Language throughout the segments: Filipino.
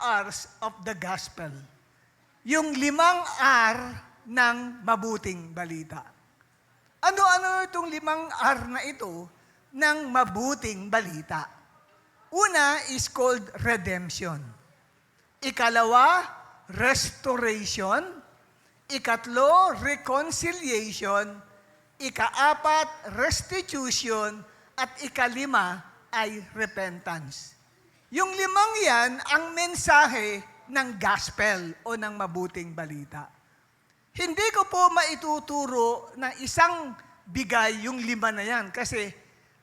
R's of the Gospel. Yung 5 R ng mabuting balita. Ano-ano itong 5 R na ito ng mabuting balita? Una is called redemption. Ikalawa, restoration. Ikatlo, reconciliation. Ikaapat, restitution. At ikalima ay repentance. Yung 5 yan ang mensahe ng gospel o ng mabuting balita. Hindi ko po maituturo ng isang bigay yung 5 na yan kasi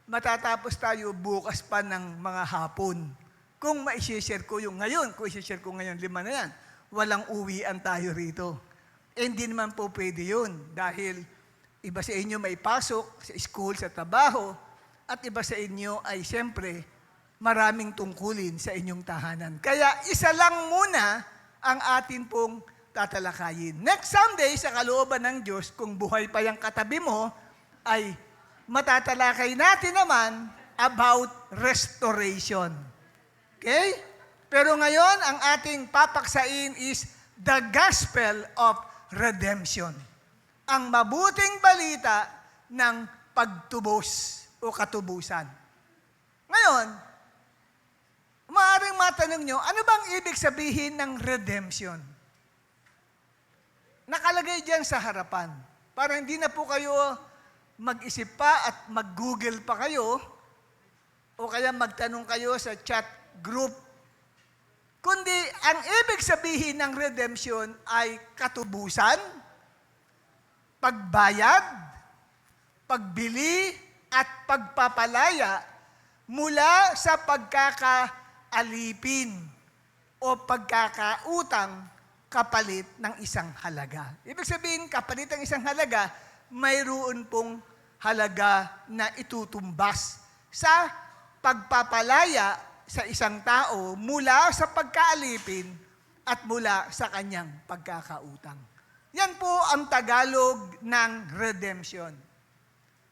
matatapos tayo bukas pa ng mga hapon. Kung ma-share ko yung ngayon, kung i-share ko ngayon 5 na yan, walang uwian tayo rito. Hindi naman po pwede yun dahil iba sa inyo may pasok sa school, sa trabaho, at iba sa inyo ay siyempre maraming tungkulin sa inyong tahanan. Kaya isa lang muna ang atin pong tatalakayin. Next Sunday, sa kalooban ng Diyos, kung buhay pa yung katabi mo, ay matatalakay natin naman about restoration. Okay? Pero ngayon, ang ating papaksain is the gospel of redemption. Ang mabuting balita ng pagtubos o katubusan. Ngayon, maaaring matanong nyo, ano bang ibig sabihin ng redemption? Nakalagay dyan sa harapan. Para hindi na po kayo mag-isip pa at mag-google pa kayo o kaya magtanong kayo sa chat group. Kundi ang ibig sabihin ng redemption ay katubusan, pagbayad, pagbili at pagpapalaya mula sa pagkakaalipin o pagkakautang kapalit ng isang halaga. Ibig sabihin, kapalit ng isang halaga, mayroon pong halaga na itutumbas sa pagpapalaya sa isang tao mula sa pagkaalipin at mula sa kanyang pagkakautang. Yan po ang Tagalog ng redemption.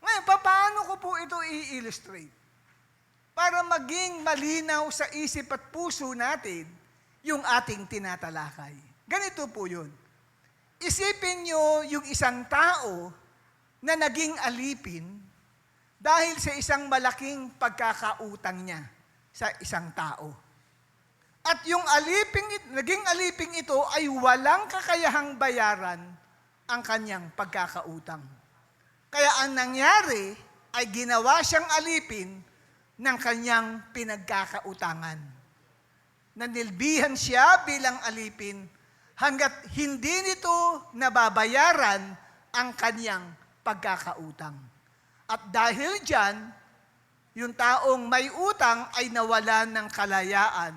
Ngayon, paano ko po ito i-illustrate? Para maging malinaw sa isip at puso natin yung ating tinatalakay. Ganito po yun. Isipin nyo yung isang tao na naging alipin dahil sa isang malaking pagkakautang niya sa isang tao. At yung naging aliping ito ay walang kakayahang bayaran ang kanyang pagkakautang. Kaya ang nangyari ay ginawa siyang alipin ng kanyang pinagkakautangan. Nanilbihan siya bilang alipin hanggat hindi nito nababayaran ang kanyang pagkakautang. At dahil dyan, yung taong may utang ay nawalan ng kalayaan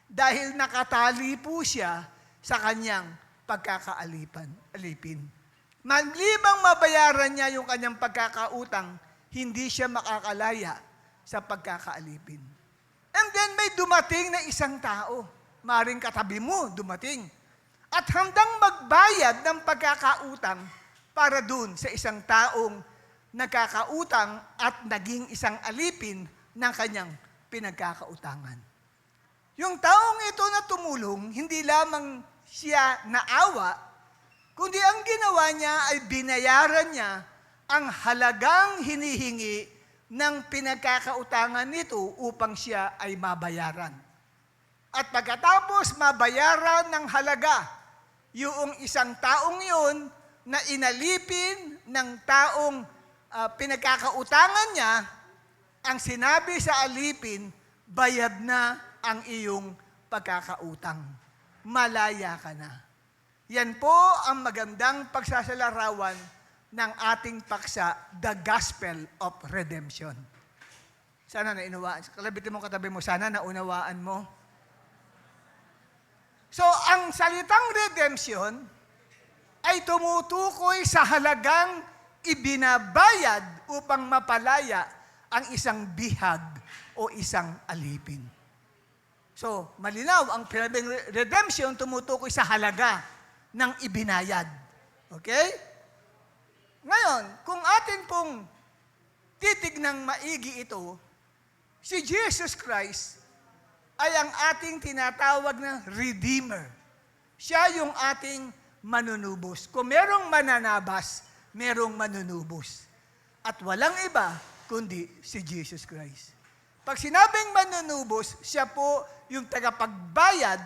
dahil nakatali po siya sa kanyang pagkakaalipin. Malibang mabayaran niya yung kanyang pagkakautang, hindi siya makakalaya sa pagkakaalipin. And then may dumating na isang tao, maring katabi mo dumating, at handang magbayad ng pagkakautang para dun sa isang taong nagkakautang at naging isang alipin ng kanyang pinagkakautangan. Yung taong ito na tumulong, hindi lamang siya naawa, kundi ang ginawa niya ay binayaran niya ang halagang hinihingi ng pinagkakautangan nito upang siya ay mabayaran. At pagkatapos mabayaran ng halaga, yung isang taong yun na inalipin ng taong pinagkakautangan niya, ang sinabi sa alipin, bayad na ang iyong pagkakautang. Malaya ka na. Yan po ang magandang pagsasalarawan ng ating paksa, the gospel of redemption. Sana naunawaan. Kalabitin mo katabi mo, sana naunawaan mo. So, ang salitang redemption ay tumutukoy sa halagang ibinabayad upang mapalaya ang isang bihag o isang alipin. So, malinaw, ang redemption tumutukoy sa halaga ng ibinayad. Okay? Ngayon, kung atin pong titignang maigi ito, si Jesus Christ ay ang ating tinatawag na Redeemer. Siya yung ating manunubos. Kung merong mananabas, merong manunubos. At walang iba kundi si Jesus Christ. Pag sinabing manunubos, siya po yung tagapagbayad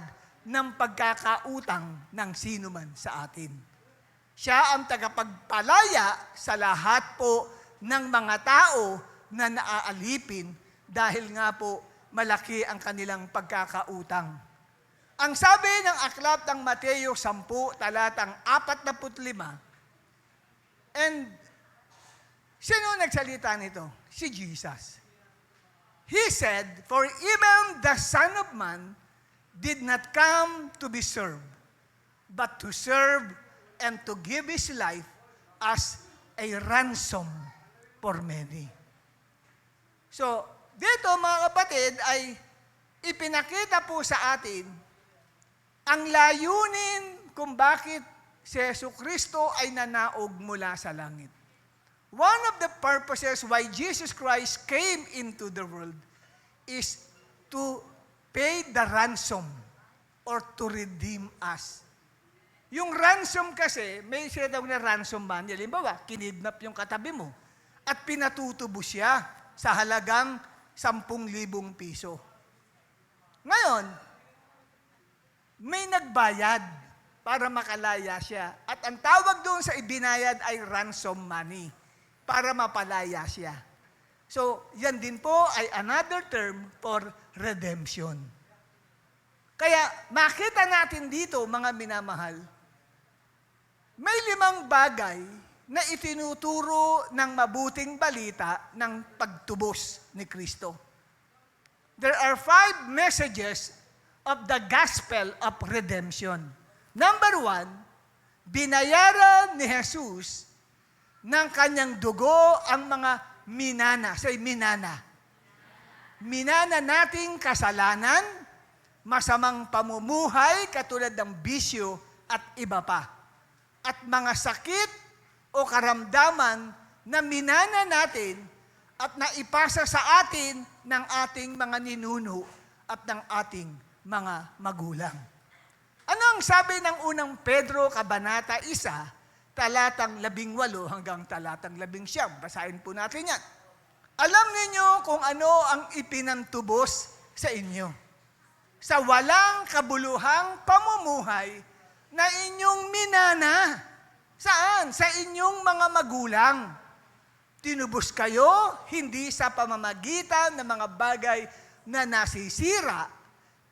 ng pagkakautang ng sino man sa atin. Siya ang tagapagpalaya sa lahat po ng mga tao na naaalipin dahil nga po malaki ang kanilang pagkakautang. Ang sabi ng aklat ng Mateo 10, talatang 45, and sino nagsalita nito? Si Jesus. He said, "For even the Son of Man did not come to be served, but to serve and to give His life as a ransom for many." So, dito mga kapatid ay ipinakita po sa atin ang layunin kung bakit si Jesucristo ay nanaog mula sa langit. One of the purposes why Jesus Christ came into the world is to pay the ransom or to redeem us. Yung ransom kasi, may sinatawag na ransom money. Halimbawa, kinidnap yung katabi mo at pinatutubo siya sa halagang 10,000 piso. Ngayon, may nagbayad para makalaya siya. At ang tawag doon sa ibinayad ay ransom money para mapalaya siya. So, yan din po ay another term for redemption. Kaya makita natin dito, mga minamahal, may 5 bagay na itinuturo ng mabuting balita ng pagtubos ni Kristo. There are 5 messages of the gospel of redemption. Number 1, binayaran ni Jesus ng kanyang dugo ang mga minana. Say, minana. Minana nating kasalanan, masamang pamumuhay katulad ng bisyo at iba pa. At mga sakit o karamdaman na minana natin at naipasa sa atin ng ating mga ninuno at ng ating mga magulang. Ano ang sabi ng unang Pedro, Kabanata 1, talatang 18 hanggang talatang 19? Basahin po natin yan. Alam ninyo kung ano ang ipinantubos sa inyo, sa walang kabuluhang pamumuhay na inyong minana. Saan? Sa inyong mga magulang. Tinubos kayo hindi sa pamamagitan ng mga bagay na nasisira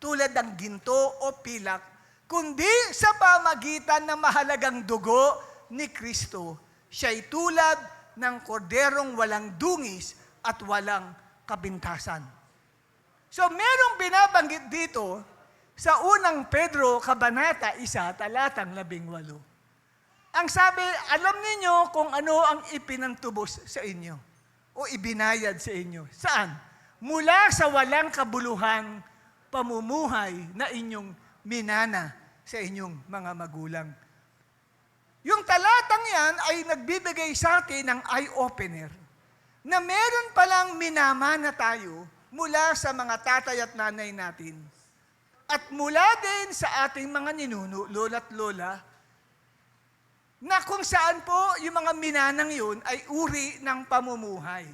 tulad ng ginto o pilak, kundi sa pamamagitan ng mahalagang dugo ni Kristo. Siya'y tulad ng korderong walang dungis at walang kabintasan. So merong binabanggit dito sa unang Pedro, Kabanata 1, talatang 18. Ang sabi, alam ninyo kung ano ang ipinantubos sa inyo o ibinayad sa inyo. Saan? Mula sa walang kabuluhang pamumuhay na inyong minana sa inyong mga magulang. Yung talatang yan ay nagbibigay sa atin ng eye-opener na meron palang minamana tayo mula sa mga tatay at nanay natin. At mula din sa ating mga ninuno, lola't lola, na kung saan po yung mga minanang yun ay uri ng pamumuhay.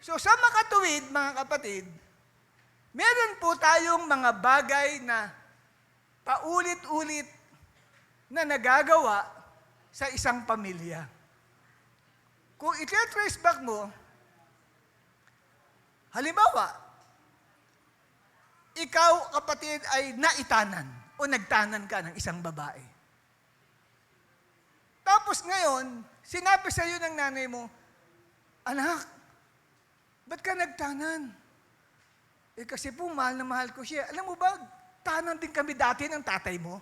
So sa makatuwid, mga kapatid, meron po tayong mga bagay na paulit-ulit na nagagawa sa isang pamilya. Kung iti-trace back mo, halimbawa, ikaw, kapatid, ay naitanan o nagtanan ka ng isang babae. Tapos ngayon, sinabi sa iyo ng nanay mo, anak, ba't ka nagtanan? Eh kasi po, mahal na mahal ko siya. Alam mo ba, tanan din kami dati ng tatay mo.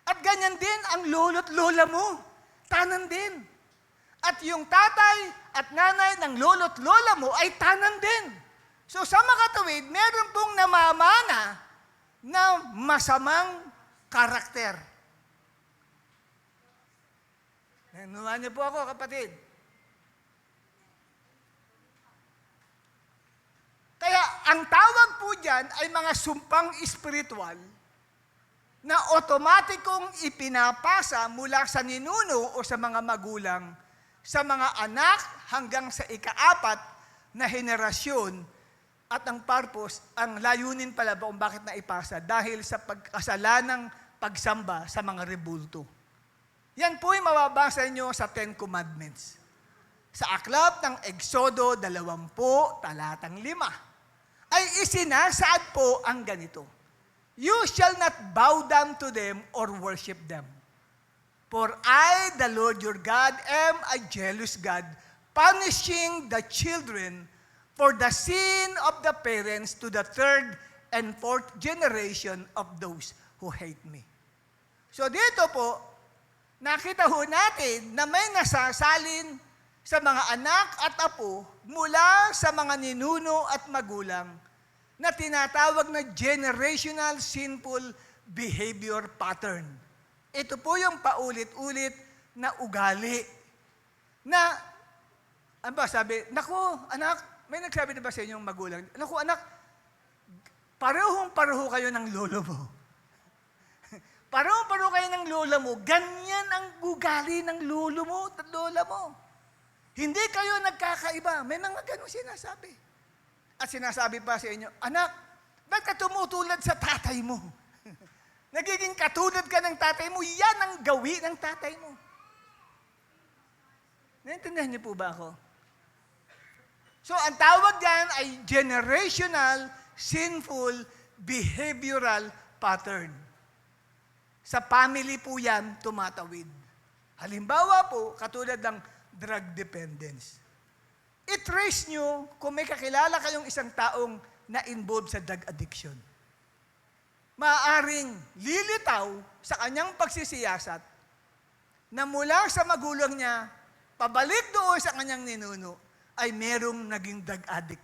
At ganyan din ang lolo't lola mo. Tanan din. At yung tatay at nanay ng lolo't lola mo ay tanan din. So sa makatuwid, meron pong namamana na masamang karakter. Nanuha niyo po ako, kapatid. Kaya ang tawag po dyan ay mga sumpang espiritual na otomatikong ipinapasa mula sa ninuno o sa mga magulang sa mga anak hanggang sa ika-4 na henerasyon. At ang purpose, ang layunin pala kung bakit naipasa, dahil sa pagkasalanang pagsamba sa mga rebulto. Yan po yung mababasa nyo sa Ten Commandments. Sa aklat ng Exodo 20, talatang 5, ay isinasaad po ang ganito: You shall not bow down to them or worship them. For I, the Lord your God, am a jealous God, punishing the children for the sin of the parents to the 3rd and 4th generation of those who hate me. So dito po, nakita ho natin na may nasasalin sa mga anak at apo mula sa mga ninuno at magulang na tinatawag na generational sinful behavior pattern. Ito po yung paulit-ulit na ugali na, ano ba sabi, naku anak, may nagsabi na ba sa inyong magulang, naku anak, parehong-pareho kayo ng lolo mo. Parehong-pareho kayo ng lola mo, ganyan ang ugali ng lolo mo at lola mo. Hindi kayo nagkakaiba. May mga ganun sinasabi. At sinasabi pa sa inyo, anak, ba't ka tumutulad sa tatay mo? Nagiging katulad ka ng tatay mo, yan ang gawi ng tatay mo. Naintindihan niyo po ba ako? So, ang tawag dyan ay generational sinful behavioral pattern. Sa family po yan tumatawid. Halimbawa po, katulad ng drug dependence. I-trace nyo kung may kakilala kayong isang taong na-involved sa drug addiction. Maaaring lilitaw sa kanyang pagsisiyasat na mula sa magulang niya, pabalik doon sa kanyang ninuno, ay merong naging drug addict.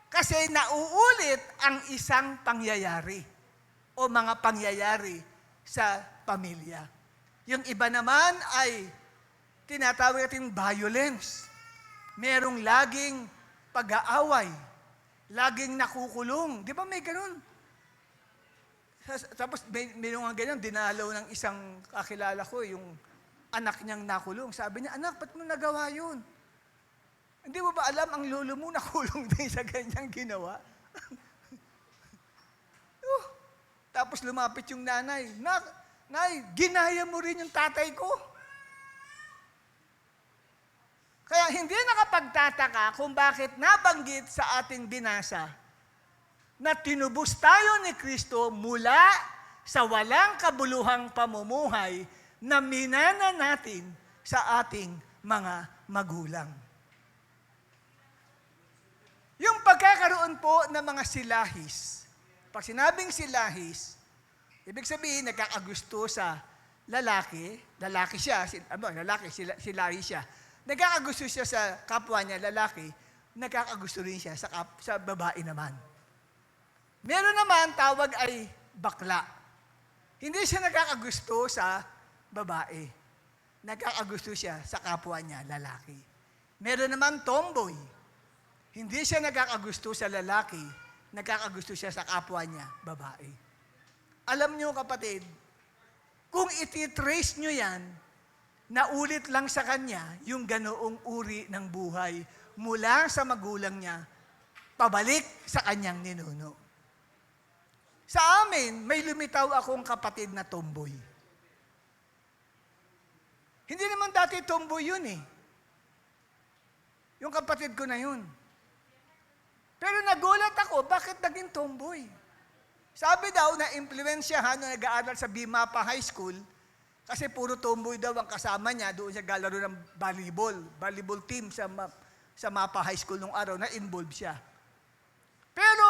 Kasi nauulit ang isang pangyayari o mga pangyayari sa pamilya. Yung iba naman ay tinatawag natin violence. Merong laging pag-aaway, laging nakukulong. Di ba may ganun? Tapos merong ganyan, dinalaw ng isang kakilala ko, yung anak niyang nakulong. Sabi niya, anak, ba't mo nagawa yun? Hindi mo ba alam, ang lolo mo nakulong din sa ganyang ginawa? Tapos lumapit yung nanay, Nay, ginaya mo rin yung tatay ko. Kaya hindi nakapagtataka kung bakit nabanggit sa ating binasa na tinubos tayo ni Kristo mula sa walang kabuluhang pamumuhay na minana natin sa ating mga magulang. Yung pagkakaroon po ng mga silahis, pag sinabing silahis, ibig sabihin nagkakagusto sa lalaki siya, silahi siya. Nagkakagusto siya sa kapwa niya, lalaki, nagkakagusto rin siya sa babae naman. Meron naman, tawag ay bakla. Hindi siya nagkakagusto sa babae. Nagkakagusto siya sa kapwa niya, lalaki. Meron naman tomboy. Hindi siya nagkakagusto sa lalaki, nagkakagusto siya sa kapwa niya, babae. Alam niyo kapatid, kung ititrace niyo yan, naulit lang sa kanya yung ganoong uri ng buhay mula sa magulang niya, pabalik sa kanyang ninuno. Sa amin, may lumitaw akong kapatid na tomboy. Hindi naman dati tomboy yun eh. Yung kapatid ko na yun. Pero nagulat ako, bakit naging tomboy? Sabi daw na impluwensyahan nung nag-aaral sa Bimapa High School, kasi puro tomboy daw ang kasama niya doon sa galaro ng volleyball team sa Mapa High School nung araw na involved siya. Pero,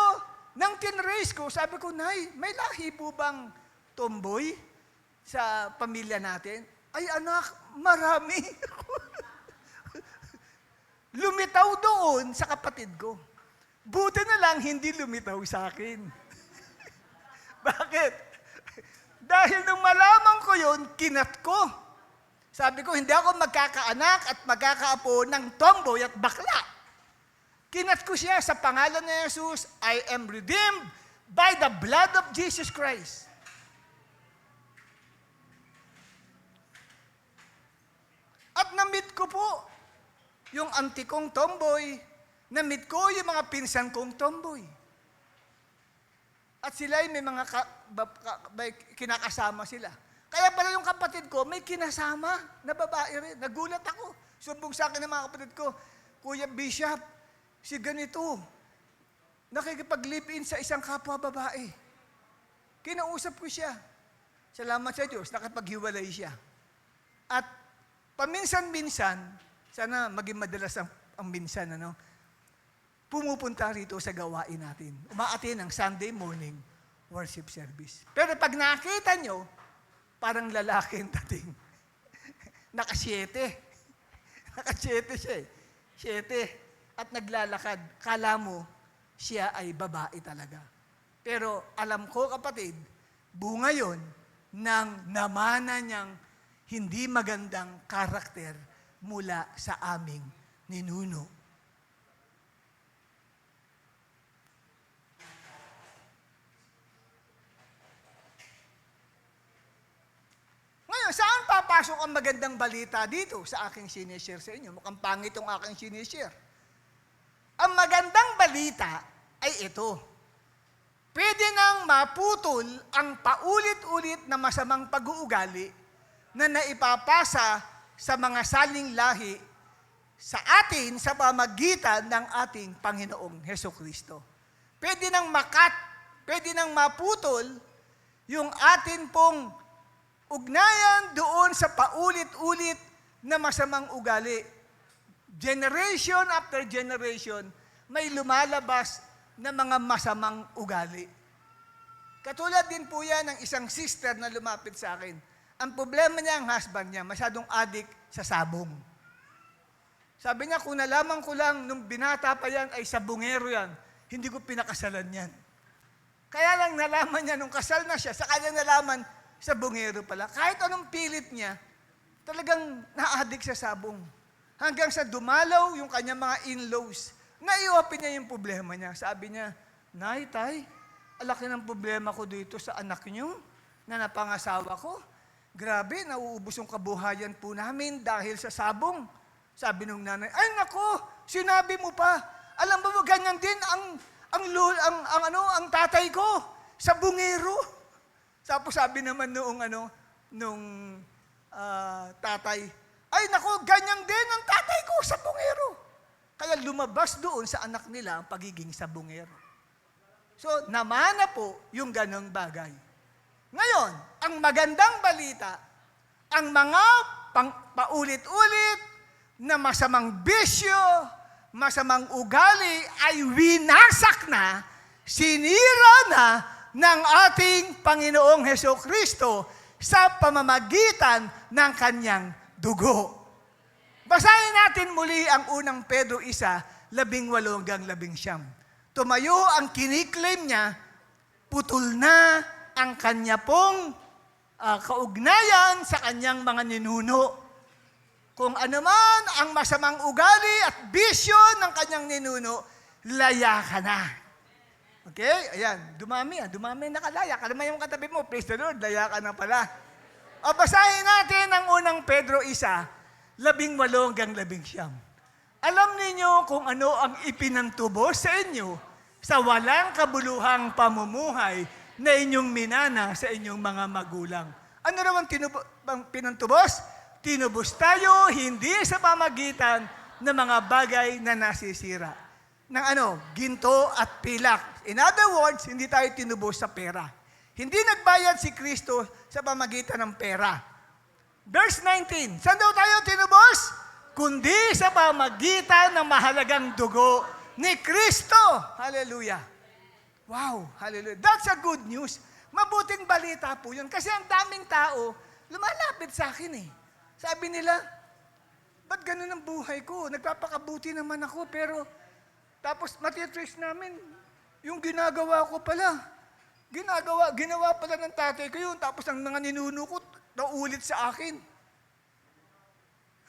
nang tinrace ko, sabi ko, Nay, may lahi po bang tomboy sa pamilya natin? Ay anak, marami. Lumitaw doon sa kapatid ko. Buti na lang hindi lumitaw sa akin. Bakit? Dahil nung malaman ko yun, kinat ko. Sabi ko, hindi ako magkakaanak at magkakaapo ng tomboy at bakla. Kinat ko siya sa pangalan ni Jesus, I am redeemed by the blood of Jesus Christ. At na-meet ko po yung auntie kong tomboy, na-meet ko yung mga pinsan kong tomboy. At sila ay may mga kinakasama sila. Kaya pala yung kapatid ko, may kinasama na babae rin. Nagulat ako. Sumbong sa akin ng mga kapatid ko, Kuya Bishop, si ganito, nakikipag-live-in sa isang kapwa babae. Kinausap ko siya. Salamat sa Diyos, nakipaghiwalay siya. At paminsan-minsan, sana maging madalas ang minsan, pumupunta rito sa gawain natin. Umaatin ang Sunday morning worship service. Pero pag nakita nyo, parang lalaki ang dating. Naka-7. Naka-7 siya eh. 7. At naglalakad. Kala mo, siya ay babae talaga. Pero alam ko, kapatid, bunga yon ng namana niyang hindi magandang karakter mula sa aming ninuno. Ngayon, saan papasok ang magandang balita dito sa aking sinishare sa inyo? Mukhang pangit ang aking sinishare. Ang magandang balita ay ito. Pwede nang maputol ang paulit-ulit na masamang pag-uugali na naipapasa sa mga saling lahi sa atin sa pamagitan ng ating Panginoong Hesukristo. Pwede nang pwede nang maputol yung atin pong ugnayan doon sa paulit-ulit na masamang ugali. Generation after generation, may lumalabas na mga masamang ugali. Katulad din po yan ng isang sister na lumapit sa akin. Ang problema niya, ang husband niya, masyadong addict sa sabong. Sabi niya, kung nalaman ko lang, nung binata pa yan, ay sabongero yan, hindi ko pinakasalan yan. Kaya lang nalaman niya, nung kasal na siya, sa kanya nalaman, sabongero pala. Kahit anong pilit niya, talagang na-addict sa sabong. Hanggang sa dumalaw yung kanyang mga in-laws, nai-open niya yung problema niya. Sabi niya, Nay, Tay, alaki ng problema ko dito sa anak niyo na napangasawa ko. Grabe, nauubos yung kabuhayan po namin dahil sa sabong. Sabi nung nanay, ay nako, sinabi mo pa. Alam mo, ganyan din ang tatay ko, sabongero. Tapos sabi naman nung tatay, ay nako, ganyan din ang tatay ko, sabongero. Kaya lumabas doon sa anak nila ang pagiging sabongero. So, namana po yung ganong bagay. Ngayon, ang magandang balita, ang mga paulit-ulit na masamang bisyo, masamang ugali ay winasak na, sinira na ng ating Panginoong Hesukristo sa pamamagitan ng kanyang dugo. Basahin natin muli ang unang Pedro 1:18-19. Tumayo ang kiniklaim niya, putol na ang kanya pong kaugnayan sa kanyang mga ninuno. Kung ano man ang masamang ugali at bisyo ng kanyang ninuno, laya ka na. Okay? Ayan, dumami nakalaya. Alam mo yung katabi mo, praise the Lord, laya ka na pala. O basahin natin ang unang Pedro 1:18-19. Alam ninyo kung ano ang ipinantubos sa inyo sa walang kabuluhang pamumuhay na inyong minana sa inyong mga magulang. Ano naman pinantubos? Tinubos tayo hindi sa pamagitan ng mga bagay na nasisira. Ng ginto at pilak. In other words, hindi tayo tinubos sa pera. Hindi nagbayad si Kristo sa pamagitan ng pera. Verse 19, saan daw tayo tinubos? Kundi sa pamagitan ng mahalagang dugo ni Kristo. Hallelujah. Wow, hallelujah. That's a good news. Mabuting balita po yun. Kasi ang daming tao, lumalapit sa akin eh. Sabi nila, ba't ganun ang buhay ko? Nagpapakabuti naman ako, pero tapos matitrace namin, yung ginagawa ko pala. Ginawa pala ng tatay ko yun, tapos ang mga ninuno ko, naulit sa akin.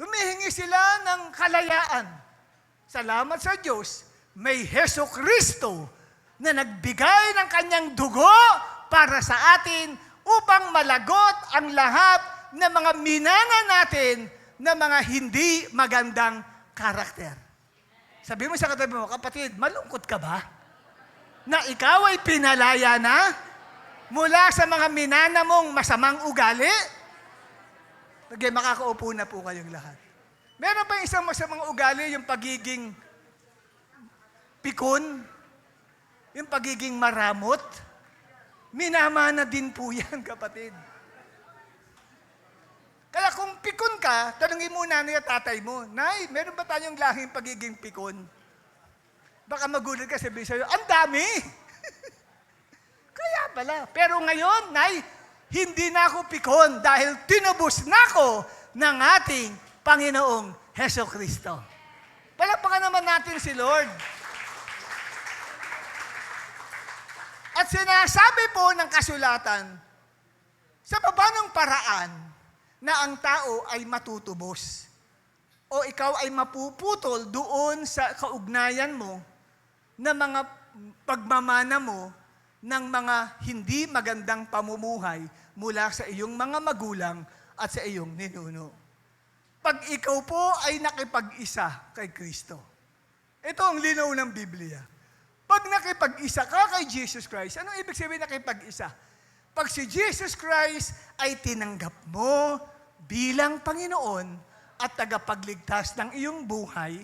Humihingi sila ng kalayaan. Salamat sa Diyos, may Heso Kristo na nagbigay ng kanyang dugo para sa atin upang malagot ang lahat ng mga minana natin na mga hindi magandang karakter. Sabi mo sa katabi mo, kapatid, malungkot ka ba? Na ikaw ay pinalaya na mula sa mga minana mong masamang ugali? Sige, makakaupo na po kayong lahat. Meron pa isang masamang ugali, yung pagiging pikon, yung pagiging maramot. Minamana din po yan, kapatid. Kaya kung pikon ka, tanungin mo nanay at tatay mo, Nay, meron ba tayong lahing pagiging pikon? Baka magulat ka, sabihin sa'yo, ang dami! Kaya pala. Pero ngayon, Nay, hindi na ako pikon dahil tinubos na ako ng ating Panginoong Heso Kristo. Palakpakan naman natin si Lord. At sinasabi po ng kasulatan, sa pabanong paraan na ang tao ay matutubos o ikaw ay mapuputol doon sa kaugnayan mo na mga pagmamana mo ng mga hindi magandang pamumuhay mula sa iyong mga magulang at sa iyong ninuno. Pag ikaw po ay nakipag-isa kay Kristo. Ito ang linaw ng Biblia. Pag nakipag-isa ka kay Jesus Christ, anong ibig sabihin nakipag-isa? Pag si Jesus Christ ay tinanggap mo bilang Panginoon at tagapagligtas ng iyong buhay,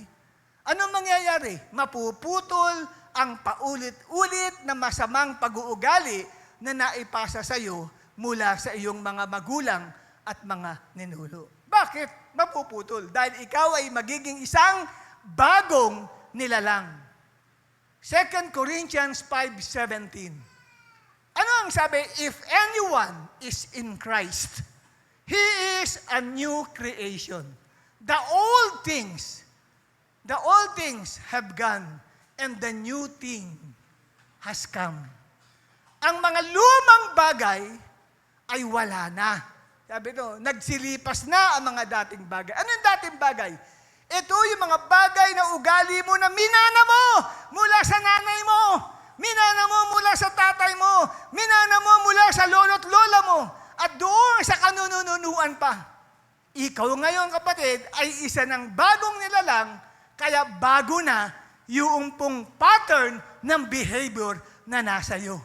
anong mangyayari? Mapuputol ang paulit-ulit na masamang pag-uugali na naipasa sa iyo mula sa iyong mga magulang at mga ninuno. Bakit mapuputol? Dahil ikaw ay magiging isang bagong nilalang. 2 Corinthians 5:17. Ano ang sabi? If anyone is in Christ, he is a new creation. The old things have gone, and the new thing has come. Ang mga lumang bagay ay wala na. Sabi ito, nagsilipas na ang mga dating bagay. Ano yung dating bagay? Ito yung mga bagay na ugali mo na minana mo mula sa nanay mo, minana mo mula sa tatay mo, minana mo mula sa lolo't lola mo, at doon sa kanununuan pa. Ikaw ngayon, kapatid, ay isa ng bagong nilalang, kaya bago na yung pong pattern ng behavior na nasa iyo.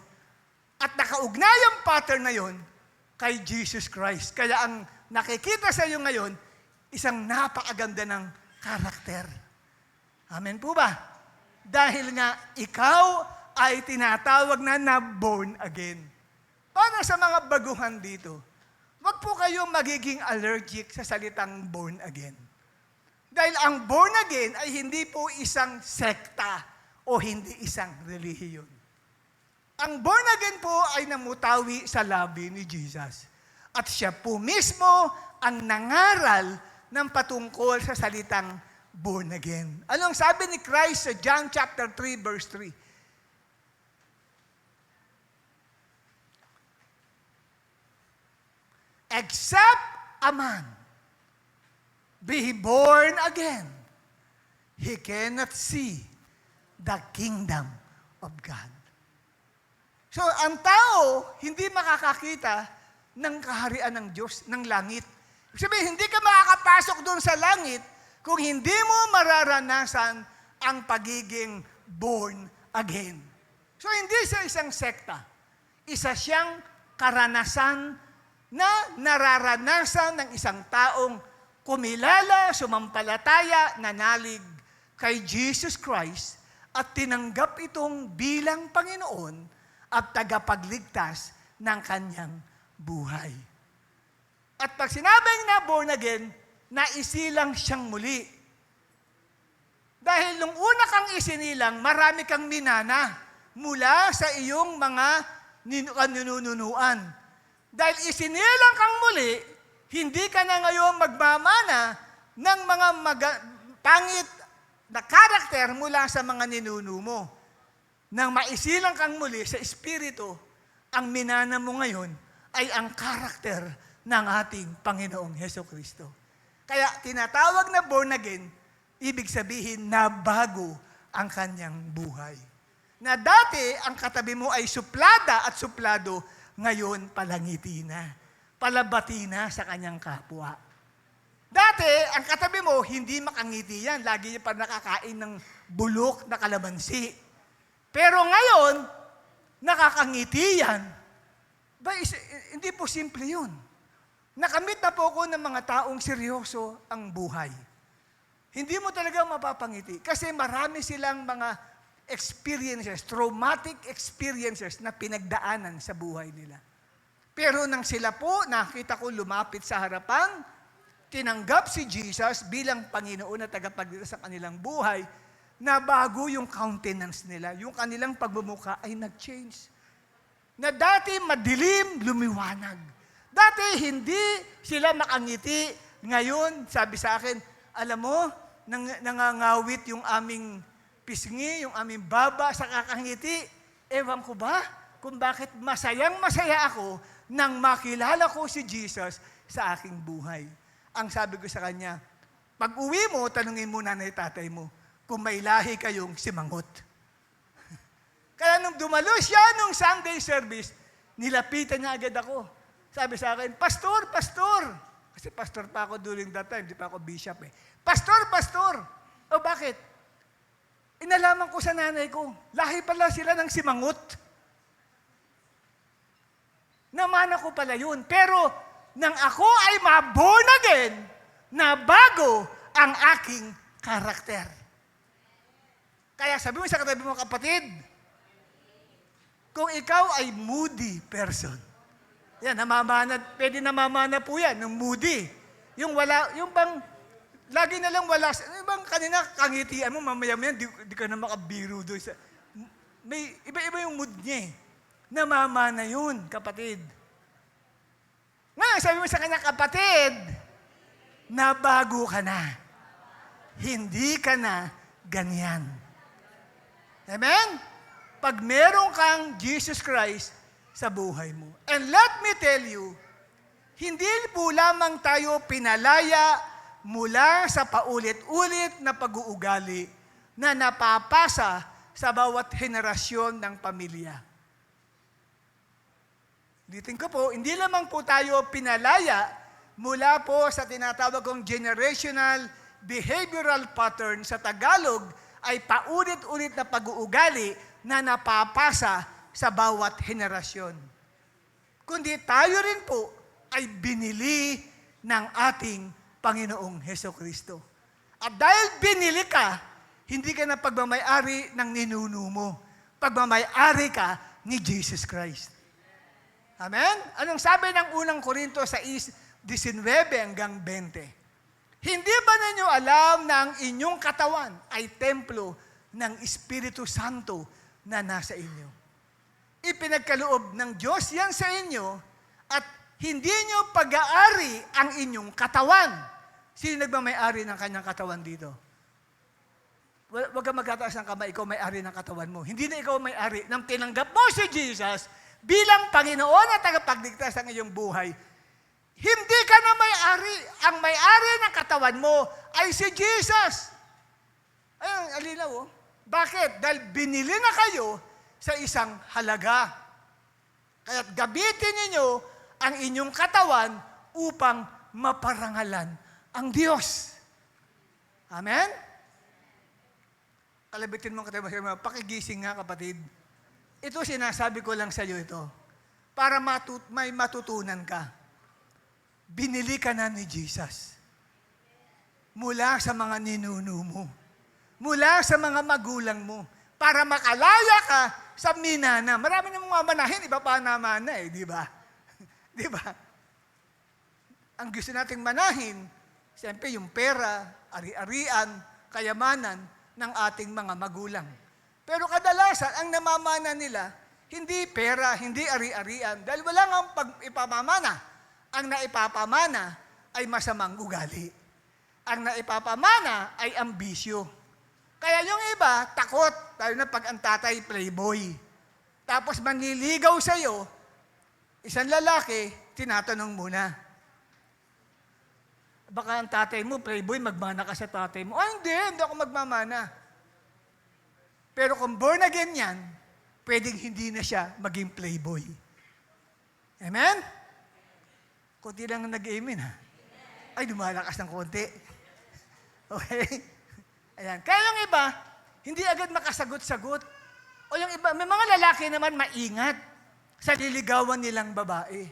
At nakaugnay ang pattern na yon kay Jesus Christ. Kaya ang nakikita sa iyo ngayon, isang napakaganda ng karakter. Amen po ba? Dahil nga ikaw ay tinatawag na born again. Para sa mga baguhan dito, wag po kayong magiging allergic sa salitang born again. Dahil ang born again ay hindi po isang sekta o hindi isang relihiyon. Ang born again po ay namutawi sa labi ni Jesus. At siya po mismo ang nangaral ng patungkol sa salitang born again. Ano ang sabi ni Christ sa John chapter 3 verse 3? Except a man be born again, he cannot see the kingdom of God. So, ang tao, hindi makakakita ng kaharian ng Diyos, ng langit. Ibig sabihin, hindi ka makakapasok doon sa langit kung hindi mo mararanasan ang pagiging born again. So, hindi siya isang sekta. Isa siyang karanasan na nararanasan ng isang taong kumilala, sumampalataya, nanalig kay Jesus Christ at tinanggap itong bilang Panginoon at tagapagligtas ng kanyang buhay. At pag sinabing na born again, naisilang siyang muli. Dahil nung una kang isinilang, marami kang minana mula sa iyong mga ninununuan. Dahil isinilang kang muli, hindi ka na ngayon magmamana ng mga pangit na karakter mula sa mga ninuno mo. Nang maisilang kang muli sa Espiritu, ang minana mo ngayon ay ang karakter ng ating Panginoong Heso Kristo. Kaya tinatawag na born again, ibig sabihin na bago ang kanyang buhay. Na dati, ang katabi mo ay suplada at suplado, ngayon palangiti na, palabati na sa kanyang kapwa. Dati, ang katabi mo, hindi makangiti yan. Lagi niya pa nakakain ng bulok na kalamansi. Pero ngayon, nakakangiti yan. Hindi po simple yun. Nakamit na po ako ng mga taong seryoso ang buhay. Hindi mo talaga mapapangiti kasi marami silang mga experiences, traumatic experiences na pinagdaanan sa buhay nila. Pero nang sila po, nakita ko lumapit sa harapan, tinanggap si Jesus bilang Panginoon at tagapagligtas sa kanilang buhay, na bago yung countenance nila, yung kanilang pagbumuka ay nag-change. Na dati madilim, lumiwanag. Dati hindi sila makangiti. Ngayon, sabi sa akin, alam mo, nangangawit yung aming pisngi, yung aming baba sa kakangiti. Ewan ko ba kung bakit masayang-masaya ako nang makilala ko si Jesus sa aking buhay. Ang sabi ko sa kanya, pag uwi mo, tanungin mo nanay tatay mo kung may lahi kayong simangot. Kaya nung dumalo siya nung Sunday service, nilapitan niya agad ako. Sabi sa akin, Pastor, Pastor! Kasi pastor pa ako during that time, di pa ako bishop eh. Pastor, Pastor! O bakit? Inalaman ko sa nanay ko, lahi pala sila ng simangot. Namana ko pala yun. Pero nang ako ay ma-born again, na bago ang aking karakter. Kaya sabi mo sa katabi mo, kapatid, kung ikaw ay moody person, yan, namamana, pwede namamana po yan, ng moody. Yung wala, yung bang, lagi na lang wala, yung bang kanina kangitian mo, mamaya-maya, di ka na makabiro doon. May iba-iba yung mood niya eh. Namamana yun, kapatid. Ngayon, sabi mo sa kanya, kapatid, nabago ka na. Hindi ka na ganyan. Amen? Pag meron kang Jesus Christ sa buhay mo. And let me tell you, hindi po lamang tayo pinalaya mula sa paulit-ulit na pag-uugali na napapasa sa bawat henerasyon ng pamilya. Ulitin ko po, hindi lamang po tayo pinalaya mula po sa tinatawag kong generational behavioral pattern sa Tagalog ay paulit-ulit na pag-uugali na napapasa sa bawat henerasyon. Kundi tayo rin po ay binili ng ating Panginoong Hesukristo. At dahil binili ka, hindi ka na pagmamay-ari ng ninuno mo. Pagmamay-ari ka ni Jesus Christ. Amen? Anong sabi ng unang Korinto 6:19 hanggang 20? Hindi ba ninyo alam na ang inyong katawan ay templo ng Espiritu Santo na nasa inyo? Ipinagkaloob ng Diyos yan sa inyo at hindi nyo pag-aari ang inyong katawan. Sino nagmamay-ari ng kanyang katawan dito? Huwag kang magtataas ng kamay, ikaw may-ari ng katawan mo. Hindi na ikaw may-ari nang tinanggap mo si Jesus bilang Panginoon at tagapagligtas ng iyong buhay. Hindi ka na may-ari. Ang may-ari ng katawan mo ay si Jesus. Ayun, alinaw oh. Bakit? Dahil binili na kayo sa isang halaga. Kaya't gamitin ninyo ang inyong katawan upang maparangalan ang Diyos. Amen? Kalabitin mo katabi, pakigising nga kapatid. Ito sinasabi ko lang sa iyo ito. Para may matutunan ka. Binili ka na ni Jesus. Mula sa mga ninuno mo. Mula sa mga magulang mo. Para makalaya ka sa minana. Marami namang mamanahin, iba pa naman na di ba? Di ba? Ang gusto nating manahin, siyempre yung pera, ari-arian, kayamanan ng ating mga magulang. Pero kadalasan, ang namamana nila, hindi pera, hindi ari-arian, dahil wala nga ipamamana. Ang naipapamana ay masamang ugali. Ang naipapamana ay ambisyo. Kaya yung iba, takot, lalo na pag ang tatay playboy. Tapos manliligaw sa'yo, isang lalaki, tinatanong muna. Baka ang tatay mo, playboy, magmana ka sa tatay mo. Ay, hindi ako magmamana. Pero kung born again yan, pwedeng hindi na siya maging playboy. Amen? Kunti lang nag-amen, ha? Ay, lumalakas ng konti. Okay? Ayan. Kaya yung iba, hindi agad makasagot-sagot. O yung iba, may mga lalaki naman maingat sa liligawan nilang babae.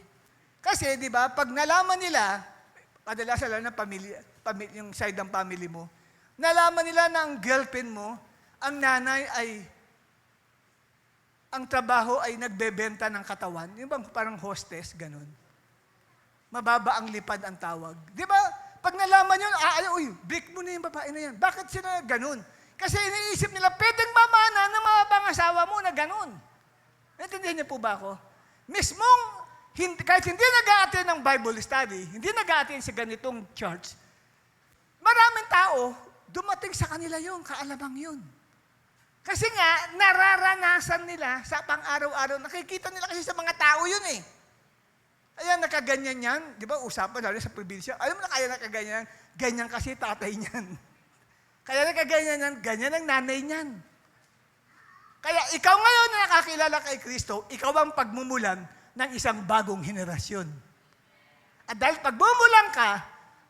Kasi, di ba, pag nalaman nila, kadalasan lalo ng pamilya, yung side ng family mo, nalaman nila na ang girlfriend mo, ang nanay ay, ang trabaho ay nagbebenta ng katawan. Yung bang parang hostess, ganun. Mababa ang lipad ang tawag. Di ba? Pag nalaman yun, uy, break mo na yung babae na yan. Bakit sila ganun? Kasi iniisip nila, pwedeng mamana ng mga pangasawa mo na ganun. Naintindihan niyo po ba ako? Mismong, kahit hindi nag-a-attend ng Bible study, hindi nag-a-attend sa ganitong church, maraming tao, dumating sa kanila yung kaalamang yun. Kasi nga, nararanasan nila sa pang-araw-araw, nakikita nila kasi sa mga tao yun eh. Ayan, nakaganyan yan. Di ba, usapan lalo sa probinsya. Alam mo na kaya nakaganyan? Ganyan kasi tatay niyan. Kaya nakaganyan yan, ganyan ang nanay niyan. Kaya ikaw ngayon na nakakilala kay Kristo, ikaw ang pagmumulan ng isang bagong henerasyon. At dahil pagmumulan ka,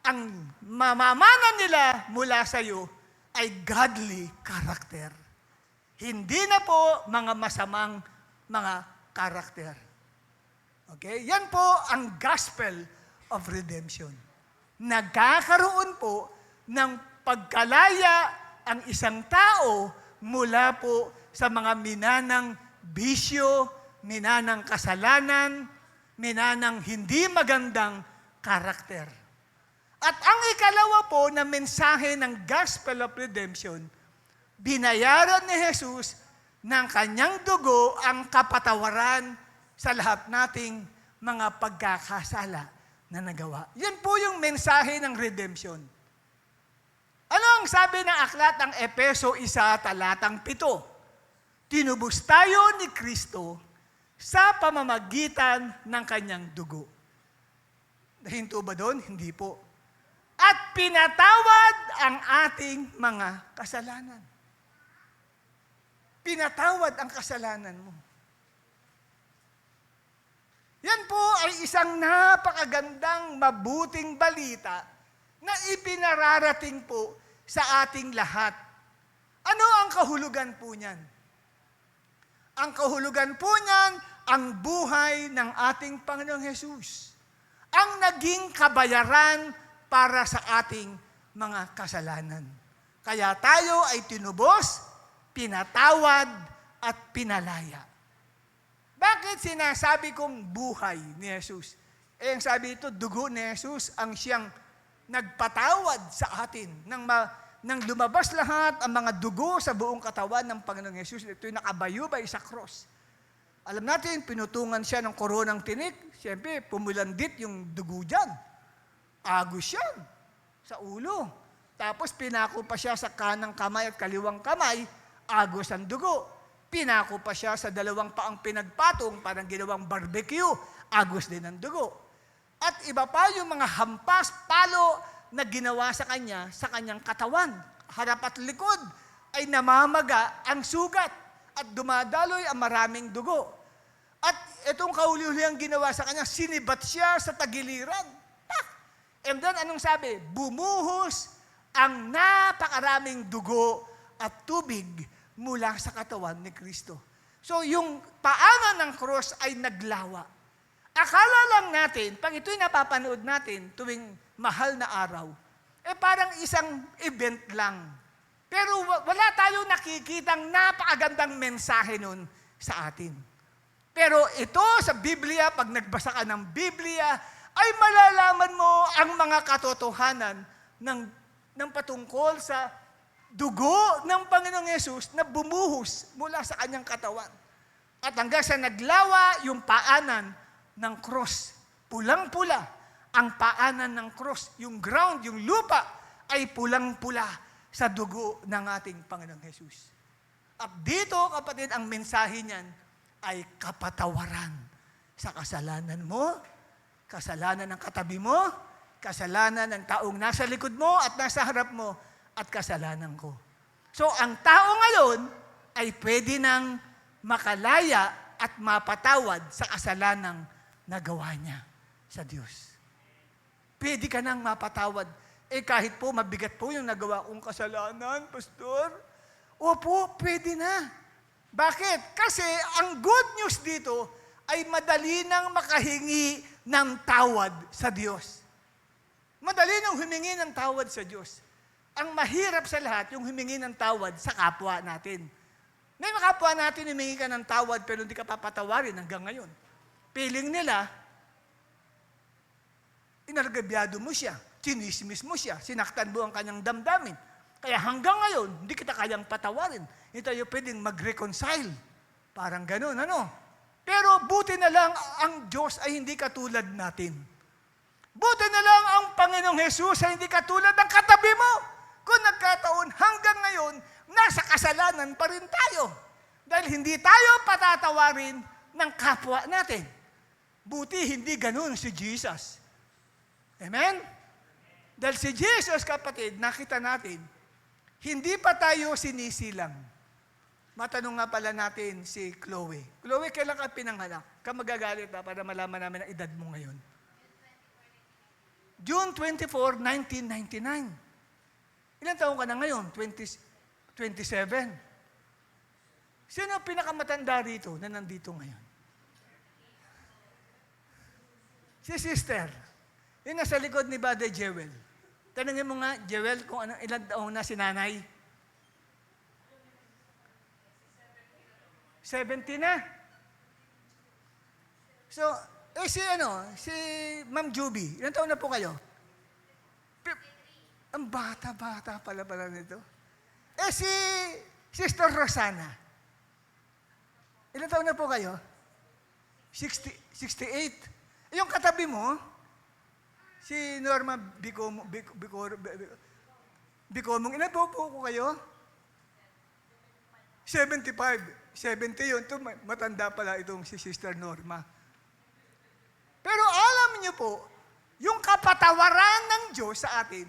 ang mamamana nila mula sa iyo ay godly character. Hindi na po mga masamang mga karakter. Okay? Yan po ang gospel of redemption. Nagkakaroon po ng pagkalaya ang isang tao mula po sa mga minanang bisyo, minanang kasalanan, minanang hindi magandang karakter. At ang ikalawa po na mensahe ng Gospel of Redemption, binayaran ni Jesus ng kanyang dugo ang kapatawaran sa lahat nating mga pagkakasala na nagawa. Yan po yung mensahe ng redemption. Ano ang sabi ng aklat ng Efeso 1, talatang 7? Tinubos tayo ni Kristo sa pamamagitan ng kanyang dugo. Nahinto ba doon? Hindi po. At pinatawad ang ating mga kasalanan. Pinatawad ang kasalanan mo. Yan po ay isang napakagandang, mabuting balita na ipinararating po sa ating lahat. Ano ang kahulugan po niyan? Ang kahulugan po niyan, ang buhay ng ating Panginoong Hesus. Ang naging kabayaran para sa ating mga kasalanan. Kaya tayo ay tinubos, pinatawad, at pinalaya. Bakit sinasabi kong buhay ni Jesus? Ang sabi ito, dugo ni Jesus ang siyang nagpatawad sa atin. Nang lumabas lahat ang mga dugo sa buong katawan ng Panginoong Hesus, ito'y nakabayubay sa cross. Alam natin, pinutungan siya ng koronang tinik. Siyempre, pumulandit yung dugo dyan. Agos yan sa ulo. Tapos pinako pa siya sa kanang kamay at kaliwang kamay, agos ang dugo. Pinako pa siya sa dalawang paang pinagpatong, parang ginawang barbecue, agos din ang dugo. At iba pa yung mga hampas, palo na ginawa sa kanyang katawan. Harap at likod ay namamaga ang sugat at dumadaloy ang maraming dugo. At itong kahuli-hulihang ginawa sa kanya, sinibat siya sa tagiliran. And then anong sabi? Bumuhos ang napakaraming dugo at tubig mula sa katawan ni Kristo. So yung paanan ng cross ay naglawa. Akala lang natin, pag ito'y napapanood natin tuwing mahal na araw, parang isang event lang. Pero wala tayong nakikitang napakagandang mensahe nun sa atin. Pero ito sa Biblia, pag nagbasa ka ng Biblia, ay malalaman mo ang mga katotohanan ng patungkol sa dugo ng Panginoong Yesus na bumuhos mula sa kanyang katawan. At hanggang sa naglawa yung paanan ng cross. Pulang-pula ang paanan ng cross. Yung ground, yung lupa ay pulang-pula sa dugo ng ating Panginoong Hesus. At dito, kapatid, ang mensahe niyan ay kapatawaran sa kasalanan mo, kasalanan ng katabi mo, kasalanan ng taong nasa likod mo at nasa harap mo, at kasalanan ko. So, ang tao ngayon, ay pwede nang makalaya at mapatawad sa kasalanang nagawa niya sa Diyos. Pwede ka nang mapatawad. Kahit po mabigat po yung nagawa kong kasalanan, Pastor. Opo, pwede na. Bakit? Kasi ang good news dito ay madali nang makahingi ng tawad sa Diyos. Madali nang humingi ng tawad sa Diyos. Ang mahirap sa lahat, yung humingi ng tawad sa kapwa natin. May mga kapwa natin, humingi ka ng tawad pero hindi ka papatawarin hanggang ngayon. Feeling nila, inargabyado mo siya, chinismis mo siya, sinaktan mo ang kanyang damdamin. Kaya hanggang ngayon, hindi kita kayang patawarin. Hindi tayo pwedeng mag-reconcile. Parang ganun, ano? Pero buti na lang ang Diyos ay hindi katulad natin. Buti na lang ang Panginoong Hesus ay hindi katulad ng katabi mo. Kung nagkataon hanggang ngayon, nasa kasalanan pa rin tayo. Dahil hindi tayo patatawarin ng kapwa natin. Buti hindi ganun si Jesus. Amen? Dahil si Jesus, kapatid, nakita natin, hindi pa tayo sinisilang. Matanong nga pala natin si Chloe. Chloe, kailan ka pinanganak? Ka magagalit ba para malaman namin ang edad mo ngayon? June 24, 1999. Ilan taon ka na ngayon? 27. Sino ang pinakamatanda rito na nandito ngayon? Si sister. Yung nasa likod ni Brother Jewel. Tanungin mo nga, Jewel, kung ilan taon na si nanay? 70 na. So, si Ma'am Juby, ilan taon na po kayo? Ang bata-bata pala nito. Si Sister Rosana, ilan taon na po kayo? 68. Yung katabi mo, si Norma Bicomong, ilan po kayo? 75. 70 yun. Ito, matanda pala itong si Sister Norma. Pero alam niyo po, yung kapatawaran ng Diyos sa atin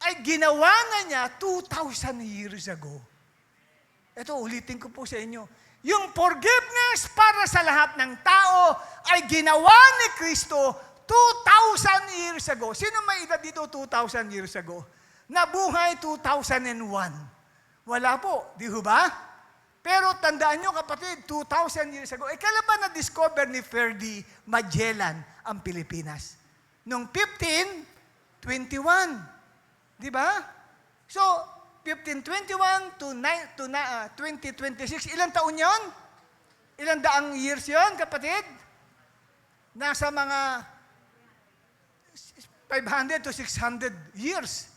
ay ginawa na niya 2,000 years ago. Ito, ulitin ko po sa inyo. Yung forgiveness para sa lahat ng tao ay ginawa ni Kristo 2,000 years ago. Sino may edad dito 2,000 years ago? Nabuhay 2001. Wala po, di ba? Pero tandaan nyo kapatid, 2,000 years ago, kailan ba na-discover ni Ferdinand Magellan ang Pilipinas? Noong 1521. Di ba? So, 1521 to 2026, ilang taon yon? Ilang daang years yon, kapatid? Nasa mga 500 to 600 years.